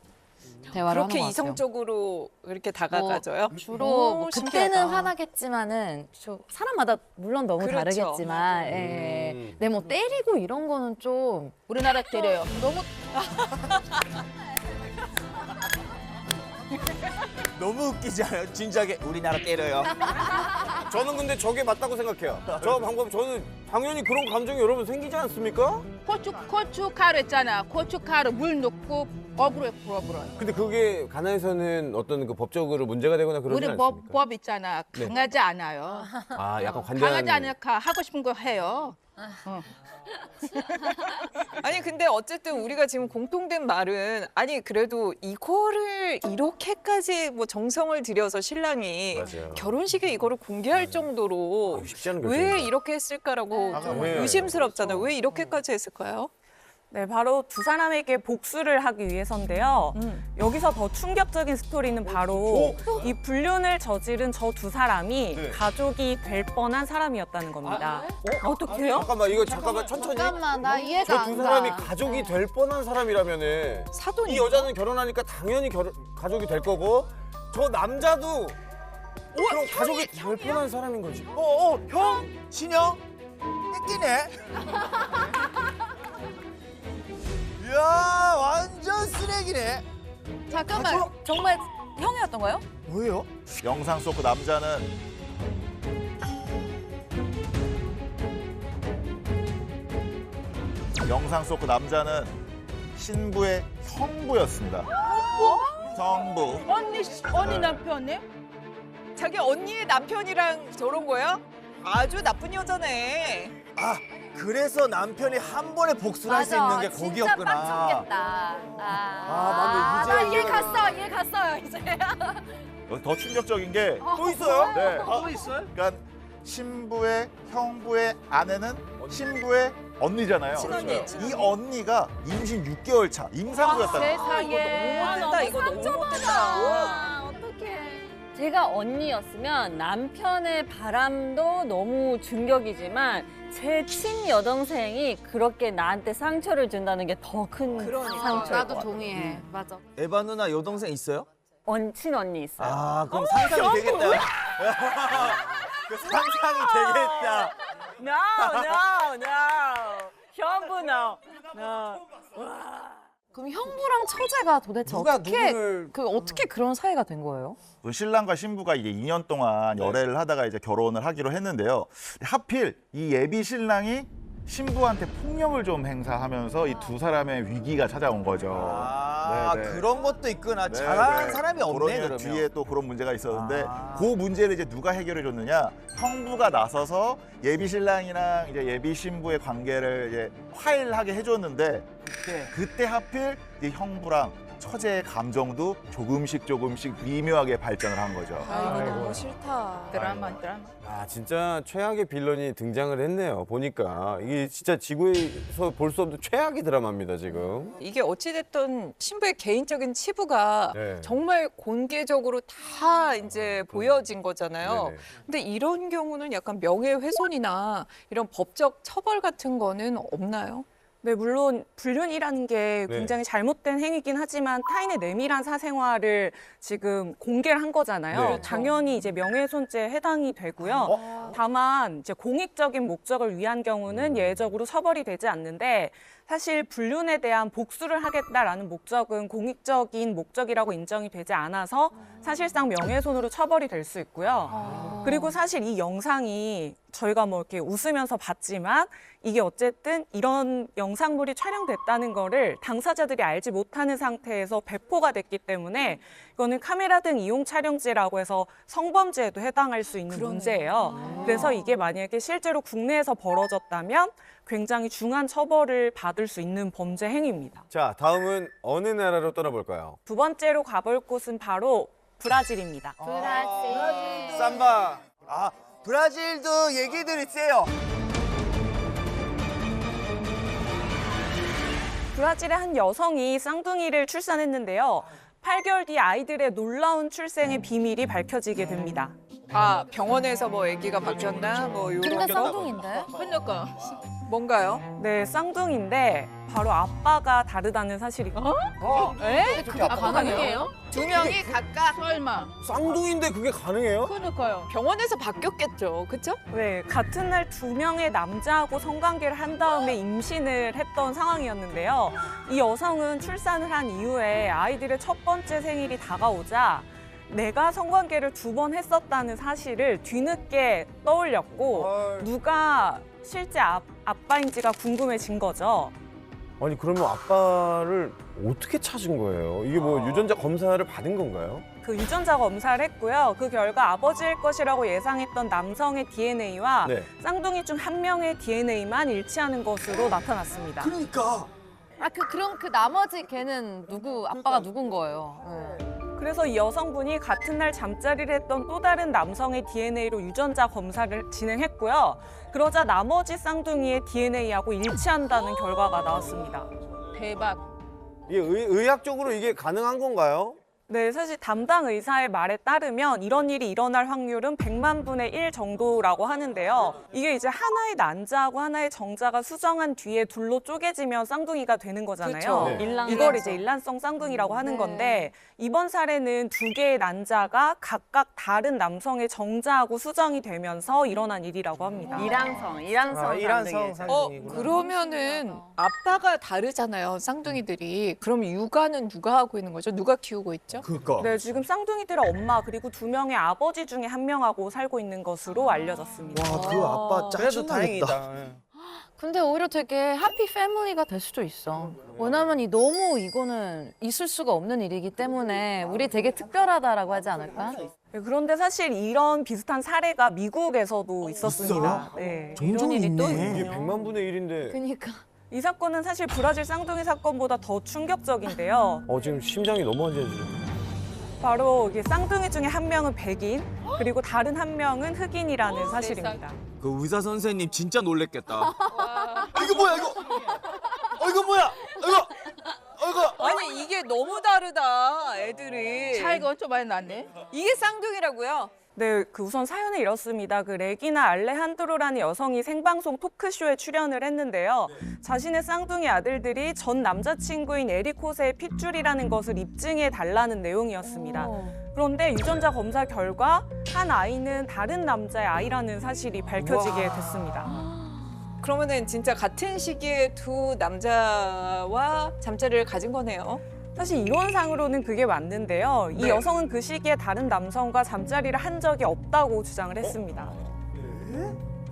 대화를 하는
그렇게
것 같아요.
이성적으로 이렇게 다가가져요?
주로
오,
뭐
신기하다.
그때는 화나겠지만은 사람마다 물론 너무
그렇죠.
다르겠지만 내 뭐 때리고 이런 거는 좀 우리나라 때려요. 너무
너무 웃기지 않아요? 진작에 우리나라 때려요.
저는 근데 저게 맞다고 생각해요. 저 방법 저는 당연히 그런 감정이 여러분 생기지 않습니까?
고춧가루 있잖아. 고춧가루 물 넣고 업으로 불어.
근데 그게 가나에서는 어떤 그 법적으로 문제가 되거나 그러지
우리
않습니까?
법 있잖아.
네.
강하지 않아요.
아 약간 관대한.
강하지 않으니까 하고 싶은 거 해요.
아니 근데 어쨌든 우리가 지금 공통된 말은 아니 그래도 이거를 이렇게까지 뭐 정성을 들여서 신랑이
맞아요.
결혼식에 이거를 공개할 정도로
쉽지 않은
왜
결정이죠.
이렇게 했을까라고 좀
네.
의심스럽잖아요. 왜 이렇게까지 했을까요?
네, 바로 두 사람에게 복수를 하기 위해서인데요. 여기서 더 충격적인 스토리는 바로 이 불륜을 저지른 저 두 사람이
네.
가족이 될 뻔한 사람이었다는 겁니다. 어떻게요?
잠깐만 이거 잠깐만 천천히.
잠깐만, 나 이해가
저
안
두
가.
사람이 가족이 될 뻔한 사람이라면은
사돈이
이 여자는 결혼하니까 당연히 가족이 될 거고 저 남자도 그럼 가족이 될 뻔한 사람인 거지.
형? 신영? 뺏기네? 이야, 완전 쓰레기네.
잠깐만, 정말 형이었던 거예요?
뭐예요?
영상 속 그 남자는 신부의 형부였습니다. 형부.
언니 남편이?
자기 언니의 남편이랑 저런 거야? 아주 나쁜 여자네.
아, 그래서 남편이 한 번에 복수를 할 수 있는 게
진짜
거기였구나.
빡쳤겠다.
맞네.
나
이제
이해
이해가
갔어, 이해 갔어요, 이제.
여기 더 충격적인 게
또 있어요?
네.
또 있어요?
그러니까 신부의 형부의 아내는 신부의 언니잖아요.
친언니,
이 언니가 임신 6개월 차 임산부였다는 거예요.
세상에.
너무한다 이거 너무한다.
제가 언니였으면 남편의 바람도 너무 충격이지만 제 친여동생이 그렇게 나한테 상처를 준다는 게 더 큰
그러니까.
상처예요.
나도 동의해. 맞아.
에바 누나 여동생 있어요?
친언니 있어요.
아, 그럼 상상이 되겠다. 그 상상이 되겠다.
No. 현부 no. 그럼 형부랑 처제가 도대체
누가
어떻게
누구를-
어떻게 그런 사이가 된 거예요?
그 신랑과 신부가 이제 2년 동안 열애를 하다가 이제 결혼을 하기로 했는데요. 하필 이 예비 신랑이 신부한테 폭력을 좀 행사하면서 이 두 사람의 위기가 찾아온 거죠.
아,
네, 네.
그런 것도 있구나.
네,
잘하는
네.
사람이 없네,
그러면
그러면.
뒤에 또 그런 문제가 있었는데
아.
그 문제를 이제 누가 해결해 줬느냐? 형부가 나서서 예비 신랑이랑 이제 예비 신부의 관계를 이제 화해하게 해줬는데 그때 하필 이제 형부랑 처제의 감정도 조금씩 미묘하게 발전을 한 거죠.
아, 이거 너무 싫다.
드라마.
아 진짜 최악의 빌런이 등장을 했네요. 보니까 이게 진짜 지구에서 볼 수 없는 최악의 드라마입니다 지금.
이게 어찌됐든 신부의 개인적인 치부가
네.
정말 공개적으로 다 이제 보여진 거잖아요.
네네.
근데 이런 경우는 약간 명예훼손이나 이런 법적 처벌 같은 거는 없나요?
네, 물론 불륜이라는 게
네.
굉장히 잘못된 행위긴 하지만 타인의 내밀한 사생활을 지금 공개를 한 거잖아요.
네.
당연히 이제 명예훼손죄에 해당이 되고요. 다만 이제 공익적인 목적을 위한 경우는 예외적으로 처벌이 되지 않는데 사실 불륜에 대한 복수를 하겠다라는 목적은 공익적인 목적이라고 인정이 되지 않아서 사실상 명예훼손으로 처벌이 될 수 있고요. 그리고 사실 이 영상이 저희가 뭐 이렇게 웃으면서 봤지만 이게 어쨌든 이런 영상물이 촬영됐다는 거를 당사자들이 알지 못하는 상태에서 배포가 됐기 때문에 이거는 카메라 등 이용 촬영죄라고 해서 성범죄에도 해당할 수 있는 문제예요. 그래서 이게 만약에 실제로 국내에서 벌어졌다면 굉장히 중한 처벌을 받을 수 있는 범죄 행위입니다.
자 다음은 어느 나라로 떠나볼까요?
두 번째로 가볼 곳은 바로 브라질입니다.
삼바. 아, 브라질도 얘기들이 세요.
브라질의 한 여성이 쌍둥이를 출산했는데요. 8개월 뒤 아이들의 놀라운 출생의 비밀이 밝혀지게 됩니다.
아, 병원에서 뭐 아기가 바뀌었나? 뭐
근데
이런
쌍둥이인데?
그러니까.
뭔가요?
네, 쌍둥이인데 바로 아빠가 다르다는 사실입니다.
에?
그게 아빠가
가능해요?
두 명이 각각
설마.
쌍둥이인데 그게 가능해요?
그러니까요.
병원에서 바뀌었겠죠. 그렇죠?
네, 같은 날 두 명의 남자하고 성관계를 한 다음에 임신을 했던 상황이었는데요. 이 여성은 출산을 한 이후에 아이들의 첫 번째 생일이 다가오자 내가 성관계를 2번 했었다는 사실을 뒤늦게 떠올렸고 누가 실제 아빠인지가 궁금해진 거죠.
아니 그러면 아빠를 어떻게 찾은 거예요? 이게 뭐 유전자 검사를 받은 건가요?
그 유전자 검사를 했고요. 그 결과 아버지일 것이라고 예상했던 남성의 DNA와
네.
쌍둥이 중 한 명의 DNA만 일치하는 것으로 나타났습니다.
그러니까.
아, 그럼 그 나머지 걔는 아빠가 누군 거예요? 네.
그래서 이 여성분이 같은 날 잠자리를 했던 또 다른 남성의 DNA로 유전자 검사를 진행했고요. 그러자 나머지 쌍둥이의 DNA하고 일치한다는 결과가 나왔습니다.
대박.
이게 의학적으로 이게 가능한 건가요?
네, 사실 담당 의사의 말에 따르면 이런 일이 일어날 확률은 100만 분의 1 정도라고 하는데요. 이게 이제 하나의 난자하고 하나의 정자가 수정한 뒤에 둘로 쪼개지면 쌍둥이가 되는 거잖아요.
그렇죠.
네.
이걸 이제 일란성 쌍둥이라고 하는 건데 이번 사례는 2개의 난자가 각각 다른 남성의 정자하고 수정이 되면서 일어난 일이라고 합니다.
일란성
그러면은 아빠가 다르잖아요. 쌍둥이들이. 그럼 육아는 누가 하고 있는 거죠? 누가 키우고 있죠?
그러니까.
네, 지금 쌍둥이들은 엄마 그리고 2명의 아버지 중에 1명하고 살고 있는 것으로 알려졌습니다.
와, 그 아빠
그래도 다행이다.
근데 오히려 되게 해피 패밀리가 될 수도 있어. 왜냐면 너무 이거는 있을 수가 없는 일이기 때문에 우리 되게 특별하다라고 하지 않을까?
네, 그런데 사실 이런 비슷한 사례가 미국에서도 있었습니다. 네,
종종
이런 일이 또
있네.
이게 100만 분의 1인데
그러니까.
이 사건은 사실 브라질 쌍둥이 사건보다 더 충격적인데요.
지금 심장이 너무 안 좋아지네.
바로 이게 쌍둥이 중에 1명은 백인, 그리고 다른 1명은 흑인이라는 사실입니다.
그 의사 선생님 진짜 놀랬겠다. 이거 뭐야, 이거? 이거 뭐야? 이거.
아니, 이게 너무 다르다, 애들이.
차이가 엄청 많이 났네.
이게 쌍둥이라고요?
네, 그 우선 사연은 이렇습니다. 그 레기나 알레한드로라는 여성이 생방송 토크쇼에 출연을 했는데요. 자신의 쌍둥이 아들들이 전 남자친구인 에릭 호세의 핏줄이라는 것을 입증해 달라는 내용이었습니다. 그런데 유전자 검사 결과 한 아이는 다른 남자의 아이라는 사실이 밝혀지게 됐습니다.
그러면은 진짜 같은 시기에 두 남자와 잠자리를 가진 거네요.
사실 이론상으로는 그게 맞는데요. 이 여성은 그 시기에 다른 남성과 잠자리를 한 적이 없다고 주장을 했습니다.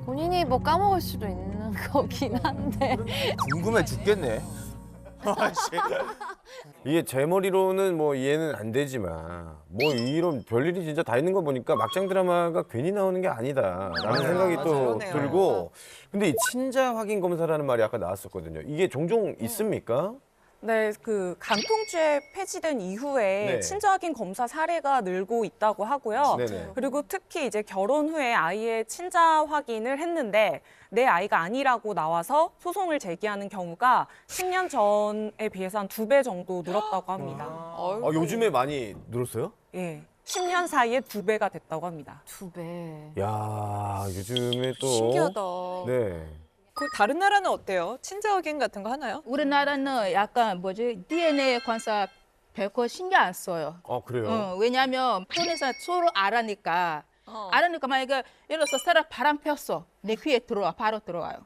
본인이 뭐 까먹을 수도 있는 거긴 한데.
궁금해 죽겠네.
이게 제 머리로는 뭐 이해는 안 되지만 뭐 이런 별일이 진짜 다 있는 거 보니까 막장 드라마가 괜히 나오는 게 아니다라는 생각이 또
그러네요.
들고 근데 이 친자 확인 검사라는 말이 아까 나왔었거든요. 이게 종종 있습니까?
네, 그 간통죄 폐지된 이후에
네.
친자 확인 검사 사례가 늘고 있다고 하고요.
네네.
그리고 특히 이제 결혼 후에 아이의 친자 확인을 했는데 내 아이가 아니라고 나와서 소송을 제기하는 경우가 10년 전에 비해서 한 2배 정도 늘었다고 합니다.
요즘에 많이 늘었어요?
예. 10년 사이에 2배가 됐다고 합니다.
2배.
야, 요즘에 또
신기하다.
네.
그 다른 나라는 어때요? 친자 확인 같은 거 하나요?
우리나라는 약간 DNA 관사 별거 신경 안 써요.
그래요?
왜냐하면 폰에서 서로 알아니까. 알아니까 만약에 예를 들어서 사람 바람 폈어. 내 귀에 들어와. 바로 들어와요.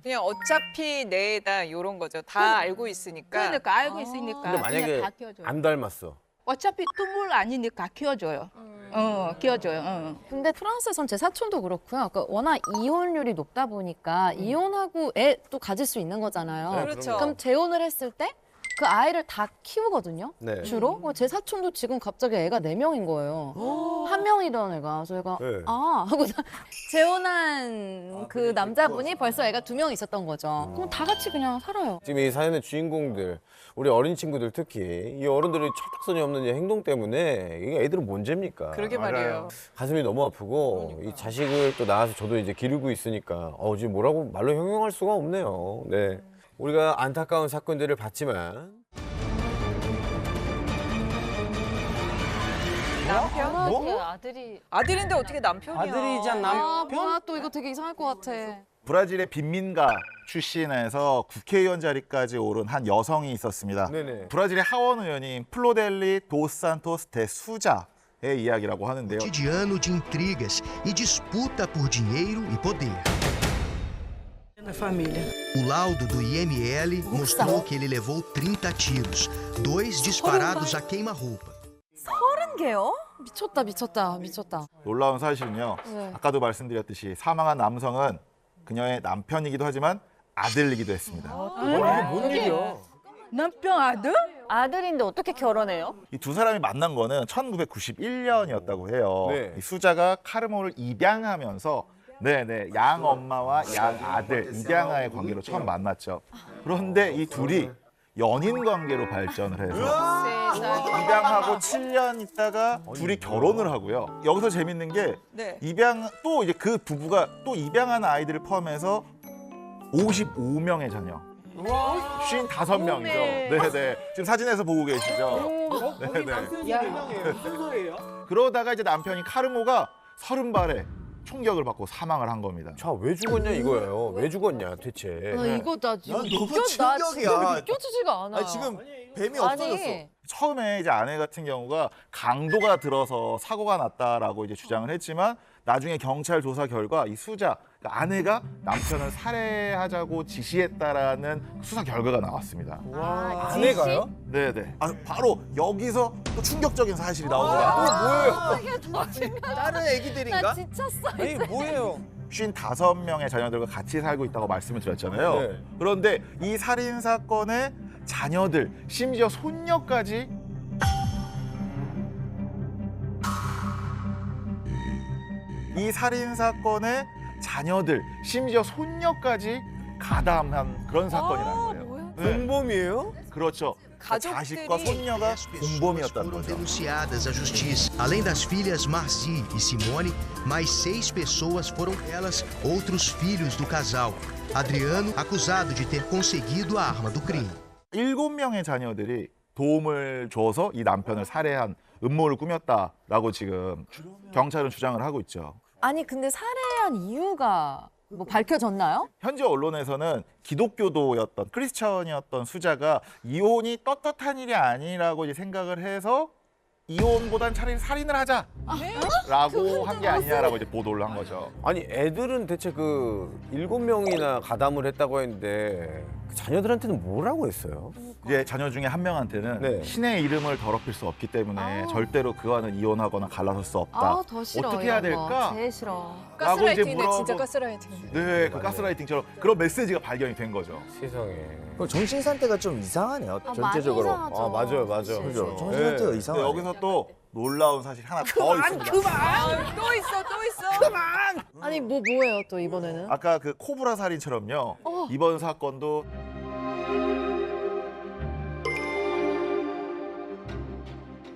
그냥 어차피 내다 이런 거죠. 다 알고 있으니까.
그러니까 알고 있으니까
근데 만약에
그냥 다 키워줘요.
안 닮았어.
어차피 뚜물 아니니까 키워줘요. 키워줘요.
근데 프랑스에선 제 사촌도 그렇고요. 그러니까 워낙 이혼율이 높다 보니까 이혼하고 애 또 가질 수 있는 거잖아요.
네,
그렇죠.
그럼 재혼을 했을 때 그 아이를 다 키우거든요.
네.
주로. 제 사촌도 지금 갑자기 애가 4명인 거예요. 한 명이던 애가. 그래서 얘가
네.
하고 재혼한 그 남자분이 벌써 애가 2명 있었던 거죠. 그럼 다 같이 그냥 살아요.
지금 이 사연의 주인공들, 우리 어린 친구들 특히 이 어른들의 철딱선이 없는 이 행동 때문에 이게 애들은 뭔 죄입니까?
그러게 말이에요.
가슴이 너무 아프고 이 자식을 또 낳아서 저도 이제 기르고 있으니까 지금 뭐라고 말로 형용할 수가 없네요. 네. 우리가 안타까운 사건들을 봤지만
남편?
뭐? 아들이
아들인데 어떻게 남편이야?
아들이지 않나?
뭐야 또 이거 되게 이상할 것 같아.
브라질의 빈민가 출신에서 국회의원 자리까지 오른 한 여성이 있었습니다.
네네.
브라질의 하원 의원인 플로델리 도스산토스 데 수자의 이야기라고 하는데요.
Cotidiano de intrigas e disputa por dinheiro e poder. O laudo do IML mostrou que ele levou 30 tiros, 2 disparados a queima-roupa.
30개요? 미쳤다.
놀라운 사실은요.
네.
아까도 말씀드렸듯이 사망한 남성은 그녀의 남편이기도 하지만 아들이기도 했습니다.
이게 뭔 일이야?
남편 아들?
아들인데 어떻게 결혼해요?
이 두 사람이 만난 거는 1991년이었다고 해요.
네.
이 수자가 카르모를 입양하면서 양 엄마와 양 아들 입양아의 관계로 처음 만났죠. 그런데 이 둘이 연인 관계로 발전을 해서 입양하고 7년 있다가 둘이 결혼을 하고요. 여기서 재밌는 게 또 이제 그 부부가 또 입양한 아이들을 포함해서 55명의 자녀. 55명이죠. 네네. 지금 사진에서 보고 계시죠. 네네. 그러다가 이제 남편이 카르모가 30발에 총격을 받고 사망을 한 겁니다.
자, 왜 죽었냐 이거예요. 왜 죽었냐 대체.
이거 나 지금
너무
나 지금
충격이야.
믿겨지지가 않아.
아니, 지금 뱀이 없어졌어.
처음에 이제 아내 같은 경우가 강도가 들어서 사고가 났다라고 이제 주장을 했지만 나중에 경찰 조사 결과 이 수자 그러니까 아내가 남편을 살해하자고 지시했다라는 수사 결과가 나왔습니다.
아내가요?
네네. 바로 여기서 또 충격적인 사실이 나옵니다.
뭐예요?
다른 애기들인가?
나 지쳤어.
아니 뭐예요?
55명의 자녀들과 같이 살고 있다고 말씀을 드렸잖아요.
네.
그런데 이 살인 사건의 자녀들, 심지어 손녀까지 이 살인 사건의 자녀들, 심지어 손녀까지 가담한 그런 사건이라는 거예요. 네.
공범이에요?
그렇죠. 자식과 손녀가 공범이었다는
Foram
거죠.
denunciadas à justiça. Além das filhas Marci e Simone, mais 6 pessoas foram elas outros filhos do casal. Adriano, acusado de ter conseguido a arma do crime.
7명의 자녀들이 도움을 줘서 이 남편을 살해한 음모를 꾸몄다라고 지금 경찰은 주장을 하고 있죠.
아니 근데 살해한 이유가 뭐 밝혀졌나요?
현지 언론에서는 기독교도였던 크리스천이었던 수자가 이혼이 떳떳한 일이 아니라고 이제 생각을 해서 이혼보단 차라리 살인을 하자. 라고 한 게 아니냐라고 이제 보도를 한 거죠.
아니 애들은 대체 그 7명이나 가담을 했다고 했는데 그 자녀들한테는 뭐라고 했어요?
이제 자녀 중에 한 명한테는
네.
신의 이름을 더럽힐 수 없기 때문에 절대로 그와는 이혼하거나 갈라설 수 없다.
아, 더 싫어.
어떻게 해야
이런 거.
될까?
제일 싫어.
라고 이제
가스라이팅이네, 진짜
물어보-
가스라이팅.
네, 그 가스라이팅처럼 그런 메시지가 발견이 된 거죠.
세상에.
정신 상태가 좀 이상하네요.
전체적으로.
많이 이상하죠.
아 맞아요, 맞아요.
그치.
그죠? 정신
네.
상태가
근데
이상하네.
여기서 또 놀라운 사실 하나 더 있습니다.
또 있어.
아니 뭐예요 또 이번에는?
아까 그 코브라 살인처럼요.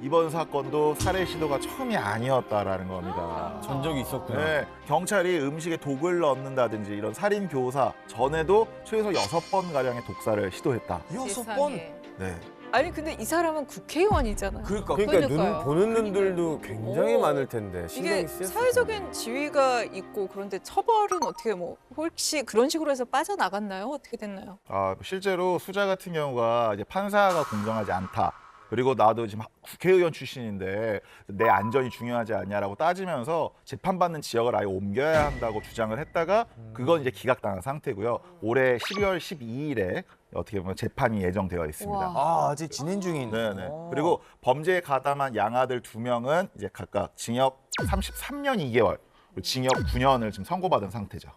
이번 사건도 살해 시도가 처음이 아니었다라는 겁니다.
전적이 있었구나.
네, 경찰이 음식에 독을 넣는다든지 이런 살인 교사 전에도 최소 6번 가량의 독살을 시도했다.
6번?
네.
아니 근데 이 사람은 국회의원이잖아요.
그러니까
그러니까요.
눈 보는 눈들도 굉장히 많을 텐데 신경이
이게
쓰였을
사회적인 지위가 있고 그런데 처벌은 어떻게 뭐 혹시 그런 식으로 해서 빠져나갔나요? 어떻게 됐나요?
아, 실제로 수자 같은 경우가 이제 판사가 공정하지 않다. 그리고 나도 지금 국회의원 출신인데 내 안전이 중요하지 않냐라고 따지면서 재판받는 지역을 아예 옮겨야 한다고 주장을 했다가 그건 이제 기각당한 상태고요. 올해 12월 12일에 어떻게 보면 재판이 예정되어 있습니다.
아, 아직 진행 중인.
네네. 그리고 범죄에 가담한 양아들 2명은 이제 각각 징역 33년 2개월, 징역 9년을 지금 선고받은 상태죠.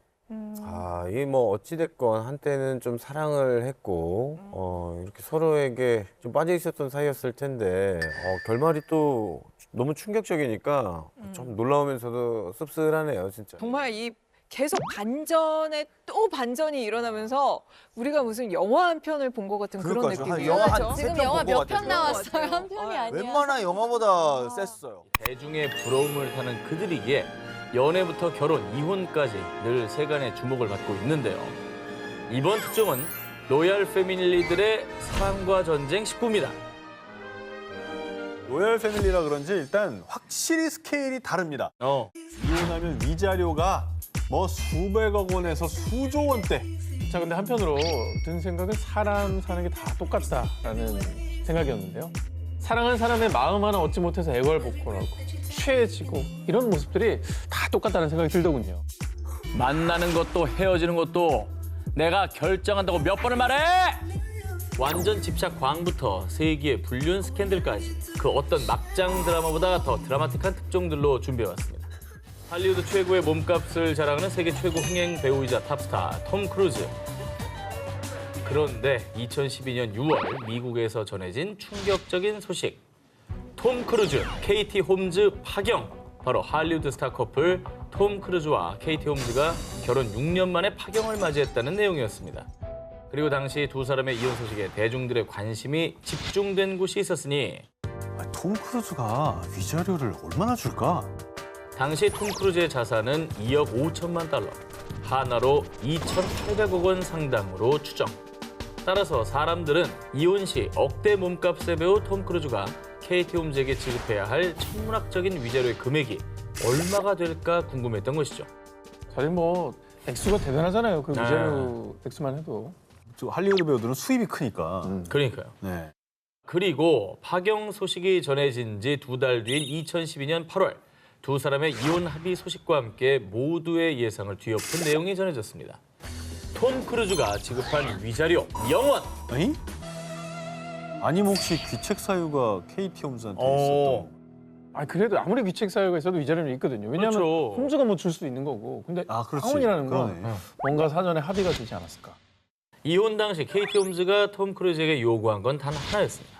아, 이게 뭐 어찌됐건 한때는 좀 사랑을 했고 이렇게 서로에게 좀 빠져 있었던 사이였을 텐데 결말이 또 너무 충격적이니까 좀 놀라우면서도 씁쓸하네요, 진짜.
정말 이 계속 반전에 또 반전이 일어나면서 우리가 무슨 영화 한 편을 본 것 같은 그런
그러니까요.
느낌이에요.
영화 한
그렇죠?
세
지금
편
영화
본것
몇 편
같아요.
나왔어요? 한 편이 아니야.
웬만한 영화보다 셌어요.
대중의 부러움을 타는 그들이기에 연애부터 결혼, 이혼까지 늘 세간의 주목을 받고 있는데요. 이번 특종은 로얄 패밀리들의 사랑과 전쟁 19입니다.
로얄 패밀리라 그런지 일단 확실히 스케일이 다릅니다. 이혼하면 위자료가 뭐 수백억 원에서 수조 원대. 자, 근데 한편으로 든 생각은 사람 사는 게 다 똑같다라는 생각이었는데요. 사랑하는 사람의 마음 하나 얻지 못해서 애걸복걸하고 취해지고 이런 모습들이 다 똑같다는 생각이 들더군요.
만나는 것도 헤어지는 것도 내가 결정한다고 몇 번을 말해! 완전 집착 광부터 세기의 불륜 스캔들까지 그 어떤 막장 드라마보다 더 드라마틱한 특종들로 준비해왔습니다. 할리우드 최고의 몸값을 자랑하는 세계 최고 흥행 배우이자 탑스타 톰 크루즈. 그런데 2012년 6월 미국에서 전해진 충격적인 소식. 톰 크루즈, 케이티 홈즈 파경. 바로 할리우드 스타 커플 톰 크루즈와 케이티 홈즈가 결혼 6년 만에 파경을 맞이했다는 내용이었습니다. 그리고 당시 두 사람의 이혼 소식에 대중들의 관심이 집중된 곳이 있었으니
톰 크루즈가 위자료를 얼마나 줄까?
당시 톰 크루즈의 자산은 2억 5천만 달러, 하나로 2,800억 원 상당으로 추정. 따라서 사람들은 이혼 시 억대 몸값의 배우 톰 크루즈가 케이티 홈즈에게 지급해야 할 천문학적인 위자료의 금액이 얼마가 될까 궁금했던 것이죠.
사실 뭐 액수가 대단하잖아요. 그 위자료 액수만 해도.
할리우드 배우들은 수입이 크니까.
그러니까요.
네.
그리고 파경 소식이 전해진 지 2달 뒤인 2012년 8월 두 사람의 이혼 합의 소식과 함께 모두의 예상을 뒤엎은 내용이 전해졌습니다. 톰 크루즈가 지급한 위자료 0원.
아니? 아니면 혹시 귀책 사유가 케이티 홈즈한테 있었던?
아 그래도 아무리 귀책 사유가 있어도 위자료는 있거든요. 왜냐하면
그렇죠.
홈즈가 뭐 줄 수도 있는 거고. 근데
그렇지.
파혼이라는 건
그러네.
뭔가 사전에 합의가 되지 않았을까.
이혼 당시 케이티 홈즈가 톰 크루즈에게 요구한 건 단 하나였습니다.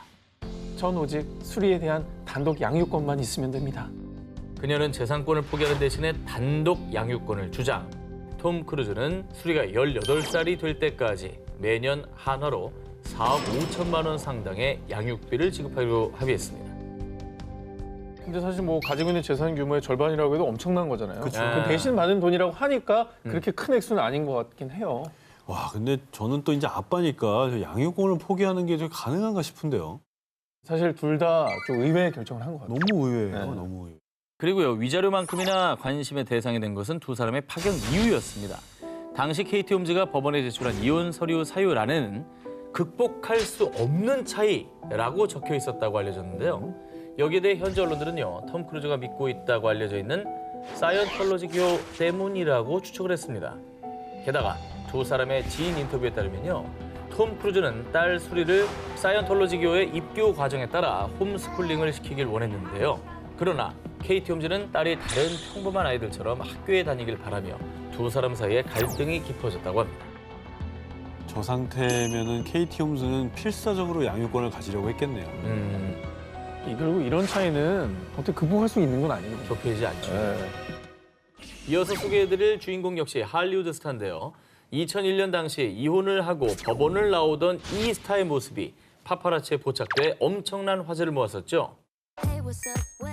전 오직 수리에 대한 단독 양육권만 있으면 됩니다.
그녀는 재산권을 포기하는 대신에 단독 양육권을 주장. 톰 크루즈는 수리가 18살이 될 때까지 매년 한화로 4억 5천만 원 상당의 양육비를 지급하기로 합의했습니다.
근데 사실 뭐 가지고 있는 재산 규모의 절반이라고 해도 엄청난 거잖아요.
그쵸.
그 대신 받은 돈이라고 하니까 그렇게 큰 액수는 아닌 것 같긴 해요.
와, 근데 저는 또 이제 아빠니까 저 양육권을 포기하는 게 좀 가능한가 싶은데요.
사실 둘 다 좀 의외의 결정을 한 것 같아요.
너무 의외예요.
네.
너무 의외.
그리고요, 위자료만큼이나 관심의 대상이 된 것은 두 사람의 파경 이유였습니다. 당시 케이티 홈즈가 법원에 제출한 이혼 서류 사유란에는 극복할 수 없는 차이라고 적혀 있었다고 알려졌는데요. 여기에 대해 현지 언론들은요, 톰 크루즈가 믿고 있다고 알려져 있는 사이언톨로지교 때문이라고 추측을 했습니다. 게다가 두 사람의 지인 인터뷰에 따르면요, 톰 크루즈는 딸 수리를 사이언톨로지교의 입교 과정에 따라 홈스쿨링을 시키길 원했는데요. 그러나 케이티 홈즈는 딸이 다른 평범한 아이들처럼 학교에 다니길 바라며 두 사람 사이에 갈등이 깊어졌다고 합니다.
저 상태면은 KT 홈즈는 필사적으로 양육권을 가지려고 했겠네요.
결국 이런 차이는 어떻게 극복할 수 있는 건 아니거든요.
좁혀지지 않죠. 이어서 소개해드릴 주인공 역시 할리우드 스타인데요. 2001년 당시 이혼을 하고 법원을 나오던 이 스타의 모습이 파파라치에 포착돼 엄청난 화제를 모았었죠.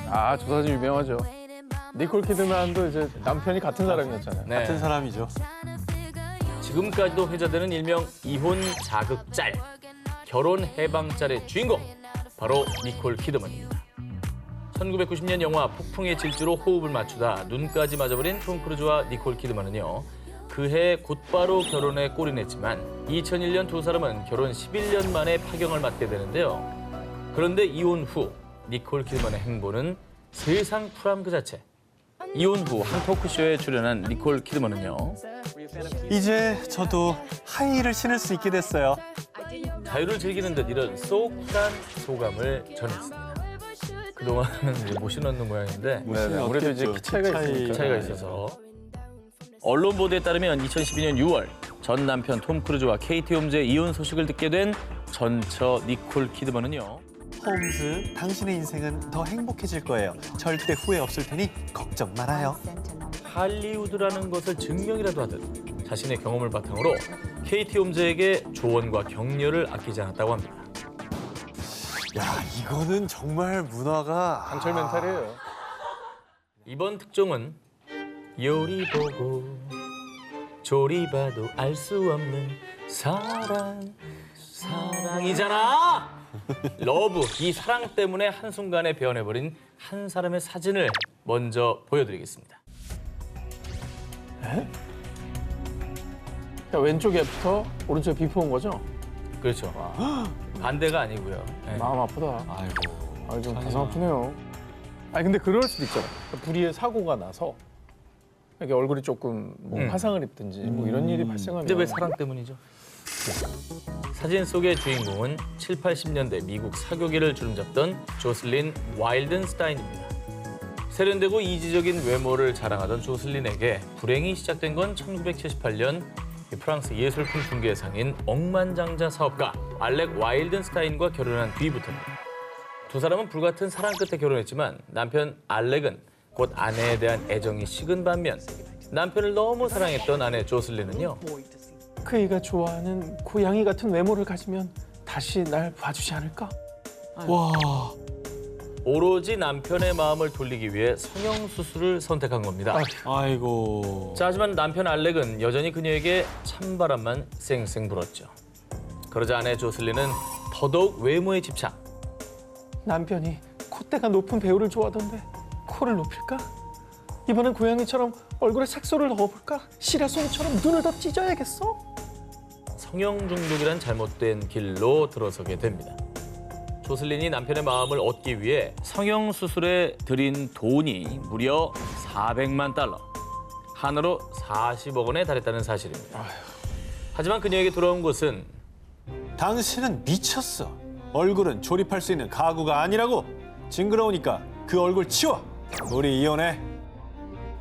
아, 저 사진 유명하죠. 니콜 키드만도 이제 남편이 같은 사람이었잖아요.
네.
같은 사람이죠.
지금까지도 회자되는 일명 이혼 자극짤, 결혼 해방짤의 주인공, 바로 니콜 키드만입니다. 1990년 영화 폭풍의 질주로 호흡을 맞추다 눈까지 맞아버린 톰 크루즈와 니콜 키드만은요, 그해 곧바로 결혼에 골인했지만 2001년 두 사람은 결혼 11년 만에 파경을 맞게 되는데요. 그런데 이혼 후 니콜 키드만의 행보는 세상 풀함 그 자체. 이혼 후 한 토크쇼에 출연한 니콜 키드만은요,
이제 저도 하이힐을 신을 수 있게 됐어요.
자유를 즐기는 듯 이런 쏙한 소감을 전했습니다. 그동안은 이제 못 신었는 모양인데
아무래도 이제 키 차이가 있으니까.
차이가 있어서. 언론 보도에 따르면 2012년 6월 전 남편 톰 크루즈와 케이티 홈즈의 이혼 소식을 듣게 된 전처 니콜 키드만은요,
홈즈, 당신의 인생은 더 행복해질 거예요. 절대 후회 없을 테니 걱정 말아요.
할리우드라는 것을 증명이라도 하듯 자신의 경험을 바탕으로 케이티 홈즈에게 조언과 격려를 아끼지 않았다고 합니다.
야, 이거는 정말 문화가
한철 멘탈이에요.
이번 특종은 요리 보고 조리 봐도 알 수 없는 사랑이잖아. 러브, 이 사랑 때문에 한순간에 변해버린 한 사람의 사진을 먼저 보여드리겠습니다.
그러니까 왼쪽 애프터, 오른쪽 비포인 거죠?
그렇죠. 반대가 아니고요. 네.
마음 아프다.
아이고.
좀 가슴 아프네요. 아니 근데 그럴 수도 있잖아. 불의의 사고가 나서 이렇게 얼굴이 조금 뭐 화상을 입든지 뭐 이런 일이 발생하면.
근데 왜 사랑 때문이죠? 사진 속의 주인공은 7, 80년대 미국 사교계를 주름잡던 조슬린 와일든스타인입니다. 세련되고 이지적인 외모를 자랑하던 조슬린에게 불행이 시작된 건 1978년 프랑스 예술품 중개상인 억만장자 사업가 알렉 와일든스타인과 결혼한 뒤부터입니다. 두 사람은 불같은 사랑 끝에 결혼했지만 남편 알렉은 곧 아내에 대한 애정이 식은 반면 남편을 너무 사랑했던 아내 조슬린은요,
그이가 좋아하는 고양이 같은 외모를 가지면 다시 날 봐주지 않을까?
와.
오로지 남편의 마음을 돌리기 위해 성형수술을 선택한 겁니다.
아이고.
자, 하지만 남편 알렉은 여전히 그녀에게 찬바람만 쌩쌩 불었죠. 그러자 아내 조슬린은 더더욱 외모에 집착.
남편이 콧대가 높은 배우를 좋아하던데 코를 높일까? 이번엔 고양이처럼 얼굴에 색소를 넣어볼까? 시라소니처럼 눈을 더 찢어야겠어?
성형 중독이란 잘못된 길로 들어서게 됩니다. 조슬린이 남편의 마음을 얻기 위해 성형 수술에 들인 돈이 무려 400만 달러, 한화로 40억 원에 달했다는 사실입니다. 하지만 그녀에게 돌아온 것은
당신은 미쳤어. 얼굴은 조립할 수 있는 가구가 아니라고. 징그러우니까 그 얼굴 치워. 우리 이혼해.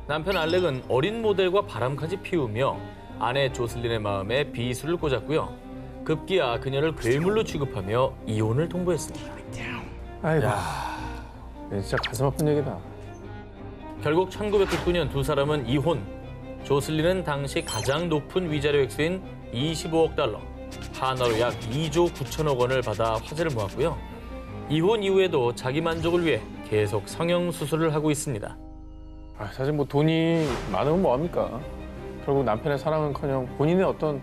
남편 알렉은 어린 모델과 바람까지 피우며 아내 조슬린의 마음에 비수를 꽂았고요. 급기야 그녀를 괴물로 취급하며 이혼을 통보했습니다.
아이고, 진짜 가슴 아픈 얘기다.
결국 1999년 두 사람은 이혼. 조슬린은 당시 가장 높은 위자료 액수인 25억 달러, 한화로 약 2조 9천억 원을 받아 화제를 모았고요. 이혼 이후에도 자기 만족을 위해 계속 성형 수술을 하고 있습니다.
사실 뭐 돈이 많으면 뭐합니까? 결국 남편의 사랑은커녕 본인의 어떤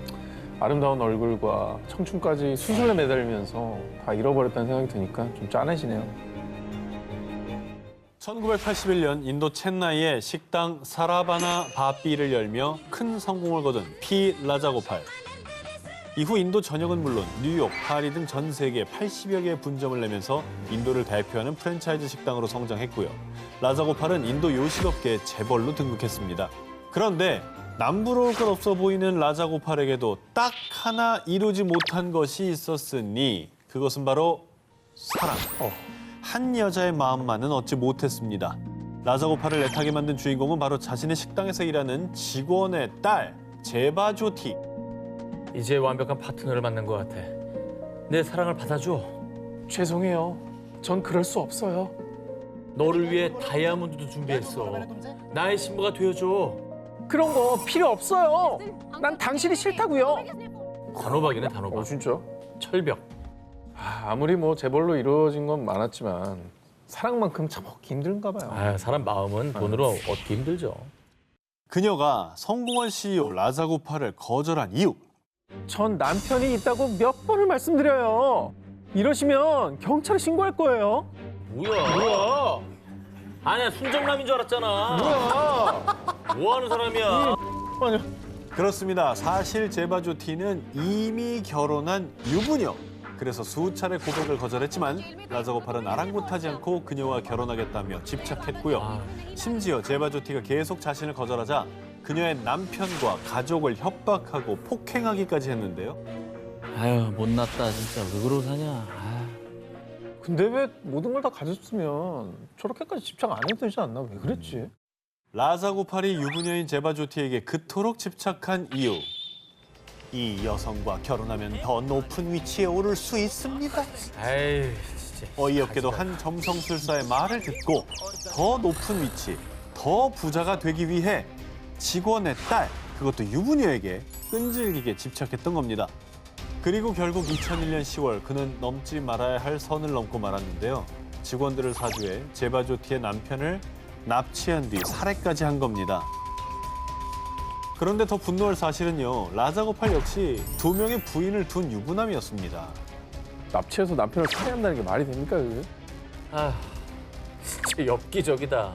아름다운 얼굴과 청춘까지 수술에 매달리면서 다 잃어버렸다는 생각이 드니까 좀 짠해지네요.
1981년 인도 첸나이에 식당 사라바나 바삐를 열며 큰 성공을 거둔 피 라자고팔. 이후 인도 전역은 물론 뉴욕, 파리 등 전 세계 80여 개의 분점을 내면서 인도를 대표하는 프랜차이즈 식당으로 성장했고요. 라자고팔은 인도 요식업계에 재벌로 등극했습니다. 그런데 남부러울 것 없어 보이는 라자고팔에게도 딱 하나 이루지 못한 것이 있었으니 그것은 바로 사랑. 한 여자의 마음만은 얻지 못했습니다. 라자고팔을 애타게 만든 주인공은 바로 자신의 식당에서 일하는 직원의 딸, 제바조티.
이제 완벽한 파트너를 만난 것 같아. 내 사랑을 받아줘.
죄송해요. 전 그럴 수 없어요.
너를 위해 다이아몬드도 준비했어. 나의 신부가 되어줘.
그런 거 필요 없어요. 난 당신이 싫다고요.
단호박이네, 단호박.
진짜?
철벽.
아무리 뭐 재벌로 이루어진 건 많았지만 사랑만큼 참 얻기 힘든가 봐요.
사람 마음은 돈으로 얻기 힘들죠.
그녀가 성공한 CEO 라자고팔을 거절한 이유.
전 남편이 있다고 몇 번을 말씀드려요. 이러시면 경찰에 신고할 거예요.
뭐야? 아니야, 순정남인 줄 알았잖아.
뭐야?
뭐 하는 사람이야?
그렇습니다. 사실 제바조티는 이미 결혼한 유부녀. 그래서 수차례 고백을 거절했지만 라자고팔은 아랑곳하지 않고 그녀와 결혼하겠다며 집착했고요. 심지어 제바조티가 계속 자신을 거절하자 그녀의 남편과 가족을 협박하고 폭행하기까지 했는데요.
아유, 못났다 진짜. 왜 그러고 사냐.
근데 왜 모든 걸 다 가졌으면 저렇게까지 집착 안 해도 되지 않나? 왜 그랬지?
라자고팔이 유부녀인 제바조티에게 그토록 집착한 이유. 이 여성과 결혼하면 더 높은 위치에 오를 수 있습니다.
에이, 진짜.
어이없게도 한 점성술사의 말을 듣고 더 높은 위치, 더 부자가 되기 위해 직원의 딸, 그것도 유부녀에게 끈질기게 집착했던 겁니다. 그리고 결국 2001년 10월 그는 넘지 말아야 할 선을 넘고 말았는데요. 직원들을 사주해 제바조티의 남편을 납치한 뒤 살해까지 한 겁니다. 그런데 더 분노할 사실은요. 라자고팔 역시 2명의 부인을 둔 유부남이었습니다.
납치해서 남편을 살해한다는 게 말이 됩니까, 그게?
진짜 엽기적이다.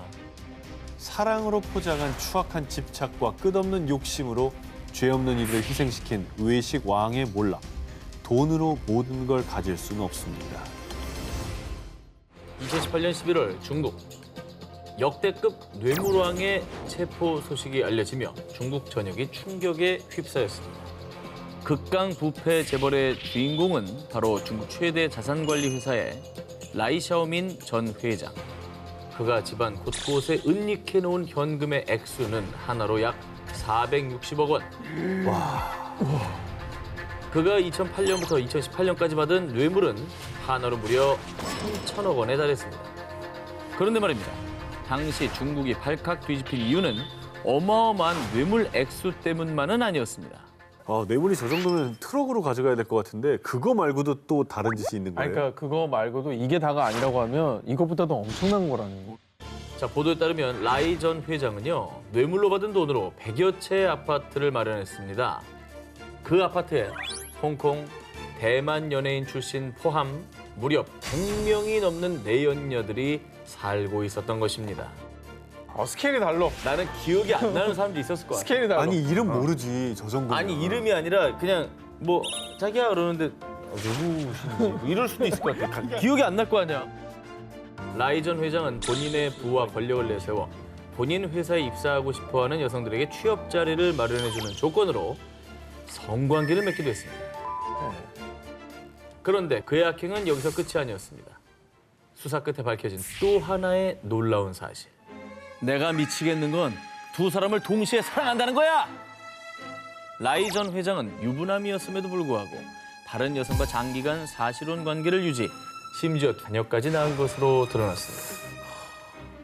사랑으로 포장한 추악한 집착과 끝없는 욕심으로 죄 없는 이들을 희생시킨 외식 왕의 몰락. 돈으로 모든 걸 가질 수는 없습니다.
2018년 11월 중국. 역대급 뇌물왕의 체포 소식이 알려지며 중국 전역이 충격에 휩싸였습니다. 극강부패 재벌의 주인공은 바로 중국 최대 자산관리 회사의 라이샤오민 전 회장. 그가 집안 곳곳에 은닉해 놓은 현금의 액수는 하나로 약 460억 원. 그가 2008년부터 2018년까지 받은 뇌물은 하나로 무려 3천억 원에 달했습니다. 그런데 말입니다. 당시 중국이 발칵 뒤집힌 이유는 어마어마한 뇌물 액수 때문만은 아니었습니다.
뇌물이 저 정도면 트럭으로 가져가야 될 것 같은데 그거 말고도 또 다른 짓이 있는 거예요?
그러니까 그거 말고도 이게 다가 아니라고 하면 이것보다도 엄청난 거라는 거.
자, 보도에 따르면 라이 전 회장은요. 뇌물로 받은 돈으로 100여 채의 아파트를 마련했습니다. 그 아파트에 홍콩, 대만 연예인 출신 포함 무려 100명이 넘는 내연녀들이 살고 있었던 것입니다.
스케일이 달라.
나는 기억이 안 나는 사람도 있었을 거야.
스케일이 달라.
아니 이름 모르지 저 정도.
아니 이름이 아니라 그냥 뭐 자기야 그러는데 누구신지 뭐 이럴 수도 있을 것 같아. 기억이 안 날 거 아니야. 라이 전 회장은 본인의 부와 권력을 내세워 본인 회사에 입사하고 싶어하는 여성들에게 취업 자리를 마련해주는 조건으로 성관계를 맺기도 했습니다. 그런데 그의 악행은 여기서 끝이 아니었습니다. 수사 끝에 밝혀진 또 하나의 놀라운 사실. 내가 미치겠는 건 두 사람을 동시에 사랑한다는 거야! 라이 전 회장은 유부남이었음에도 불구하고 다른 여성과 장기간 사실혼 관계를 유지, 심지어 자녀까지 낳은 것으로 드러났습니다.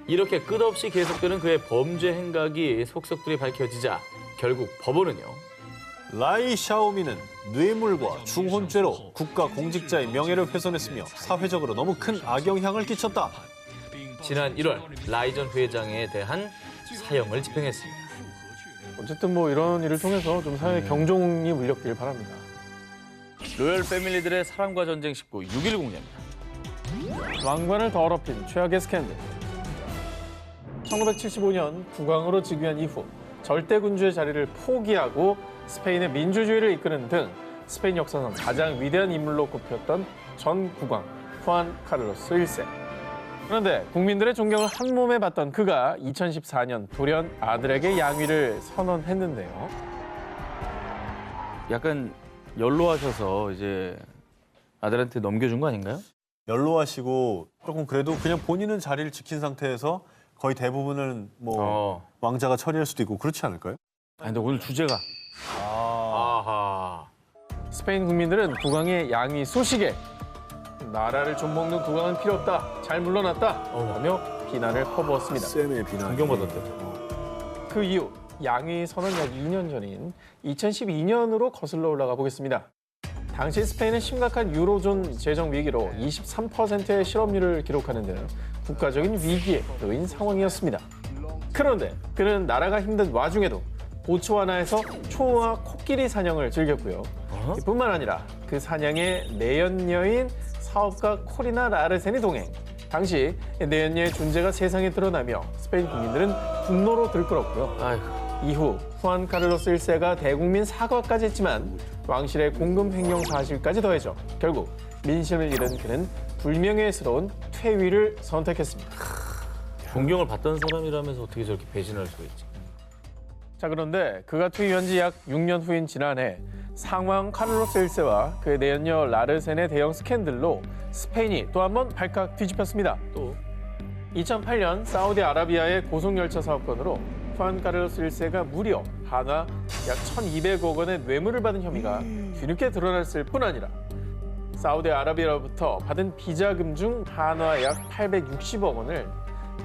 이렇게 끝없이 계속되는 그의 범죄 행각이 속속들이 밝혀지자 결국 법원은요.
라이 샤오미는 뇌물과 중혼죄로 국가 공직자의 명예를 훼손했으며 사회적으로 너무 큰 악영향을 끼쳤다.
지난 1월 라이 전 회장에 대한 사형을 집행했습니다.
어쨌든 뭐 이런 일을 통해서 좀 사회에 경종이 울렸길 바랍니다.
로열 패밀리들의 사랑과 전쟁 19, 6일 공개입니다.
왕관을 더럽힌 최악의 스캔들. 1975년 국왕으로 즉위한 이후 절대군주의 자리를 포기하고 스페인의 민주주의를 이끄는 등
스페인 역사상 가장 위대한 인물로 꼽혔던 전 국왕 후안 카를로스 1세. 그런데 국민들의 존경을 한 몸에 받던 그가 2014년 돌연 아들에게 양위를 선언했는데요.
약간 연로하셔서 이제 아들한테 넘겨준 거 아닌가요?
연로하시고 조금 그래도 그냥 본인은 자리를 지킨 상태에서 거의 대부분은 뭐 왕자가 처리할 수도 있고 그렇지 않을까요?
아니, 근데 오늘 주제가
스페인 국민들은 국왕의 양위 소식에 나라를 좀먹는 국왕은 필요 없다, 잘 물러났다 하며 비난을 퍼부었습니다.
쌤의 비난.
존경받았대요.
그 이후 양위 선언 약 2년 전인 2012년으로 거슬러 올라가 보겠습니다. 당시 스페인은 심각한 유로존 재정 위기로 23%의 실업률을 기록하는 등 국가적인 위기에 놓인 상황이었습니다. 그런데 그는 나라가 힘든 와중에도 보츠와나에서 초호와 코끼리 사냥을 즐겼고요. 뿐만 아니라 그 사냥에 내연녀인 사업가 코리나 라르센이 동행. 당시 내연녀의 존재가 세상에 드러나며 스페인 국민들은 분노로 들끓었고요. 이후 후안 카를로스 1세가 대국민 사과까지 했지만 왕실의 공금 횡령 사실까지 더해져 결국 민심을 잃은 그는 불명예스러운 퇴위를 선택했습니다.
존경을 받던 사람이라면서 어떻게 저렇게 배신할 수가 있지?
자, 그런데 그가 퇴위한 지 약 6년 후인 지난해 상왕 카를로스 1세와 그의 내연녀 라르센의 대형 스캔들로 스페인이 또 한 번 발칵 뒤집혔습니다. 또 2008년 사우디아라비아의 고속열차 사업권으로 후안 카를로스 1세가 무려 한화 약 1,200억 원의 뇌물을 받은 혐의가 뒤늦게 드러났을 뿐 아니라 사우디아라비아로부터 받은 비자금 중 한화 약 860억 원을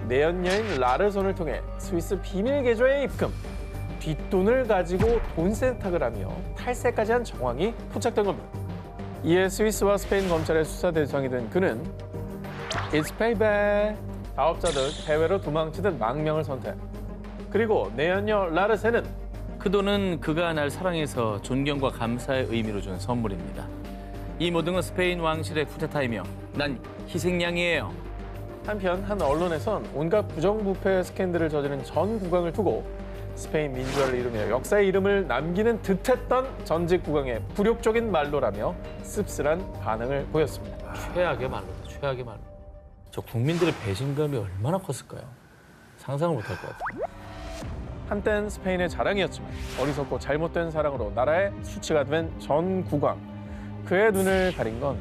내연녀인 라르손을 통해 스위스 비밀 계좌에 입금, 뒷돈을 가지고 돈 세탁을 하며 탈세까지 한 정황이 포착된 겁니다. 이에 스위스와 스페인 검찰의 수사 대상이 된 그는 It's payback! 사업자들 해외로 도망치듯 망명을 선택. 그리고 내연녀 라르센은
그 돈은 그가 날 사랑해서 존경과 감사의 의미로 준 선물입니다. 이 모든 건 스페인 왕실의 쿠데타이며 난 희생양이에요.
한편 한 언론에선 온갖 부정부패 스캔들을 저지른 전 국왕을 두고 스페인 민주화를 이루며 역사의 이름을 남기는 듯했던 전직 국왕의 굴욕적인 말로라며 씁쓸한 반응을 보였습니다.
최악의 말로다, 최악의 말로. 저 국민들의 배신감이 얼마나 컸을까요? 상상을 못할 것 같아요.
한땐 스페인의 자랑이었지만 어리석고 잘못된 사랑으로 나라의 수치가 된 전 국왕. 그의 눈을 가린 건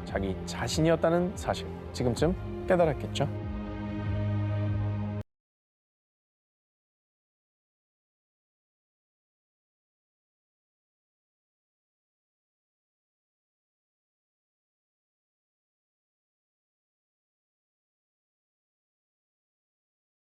자기 자신이었다는 사실. 지금쯤 깨달았겠죠?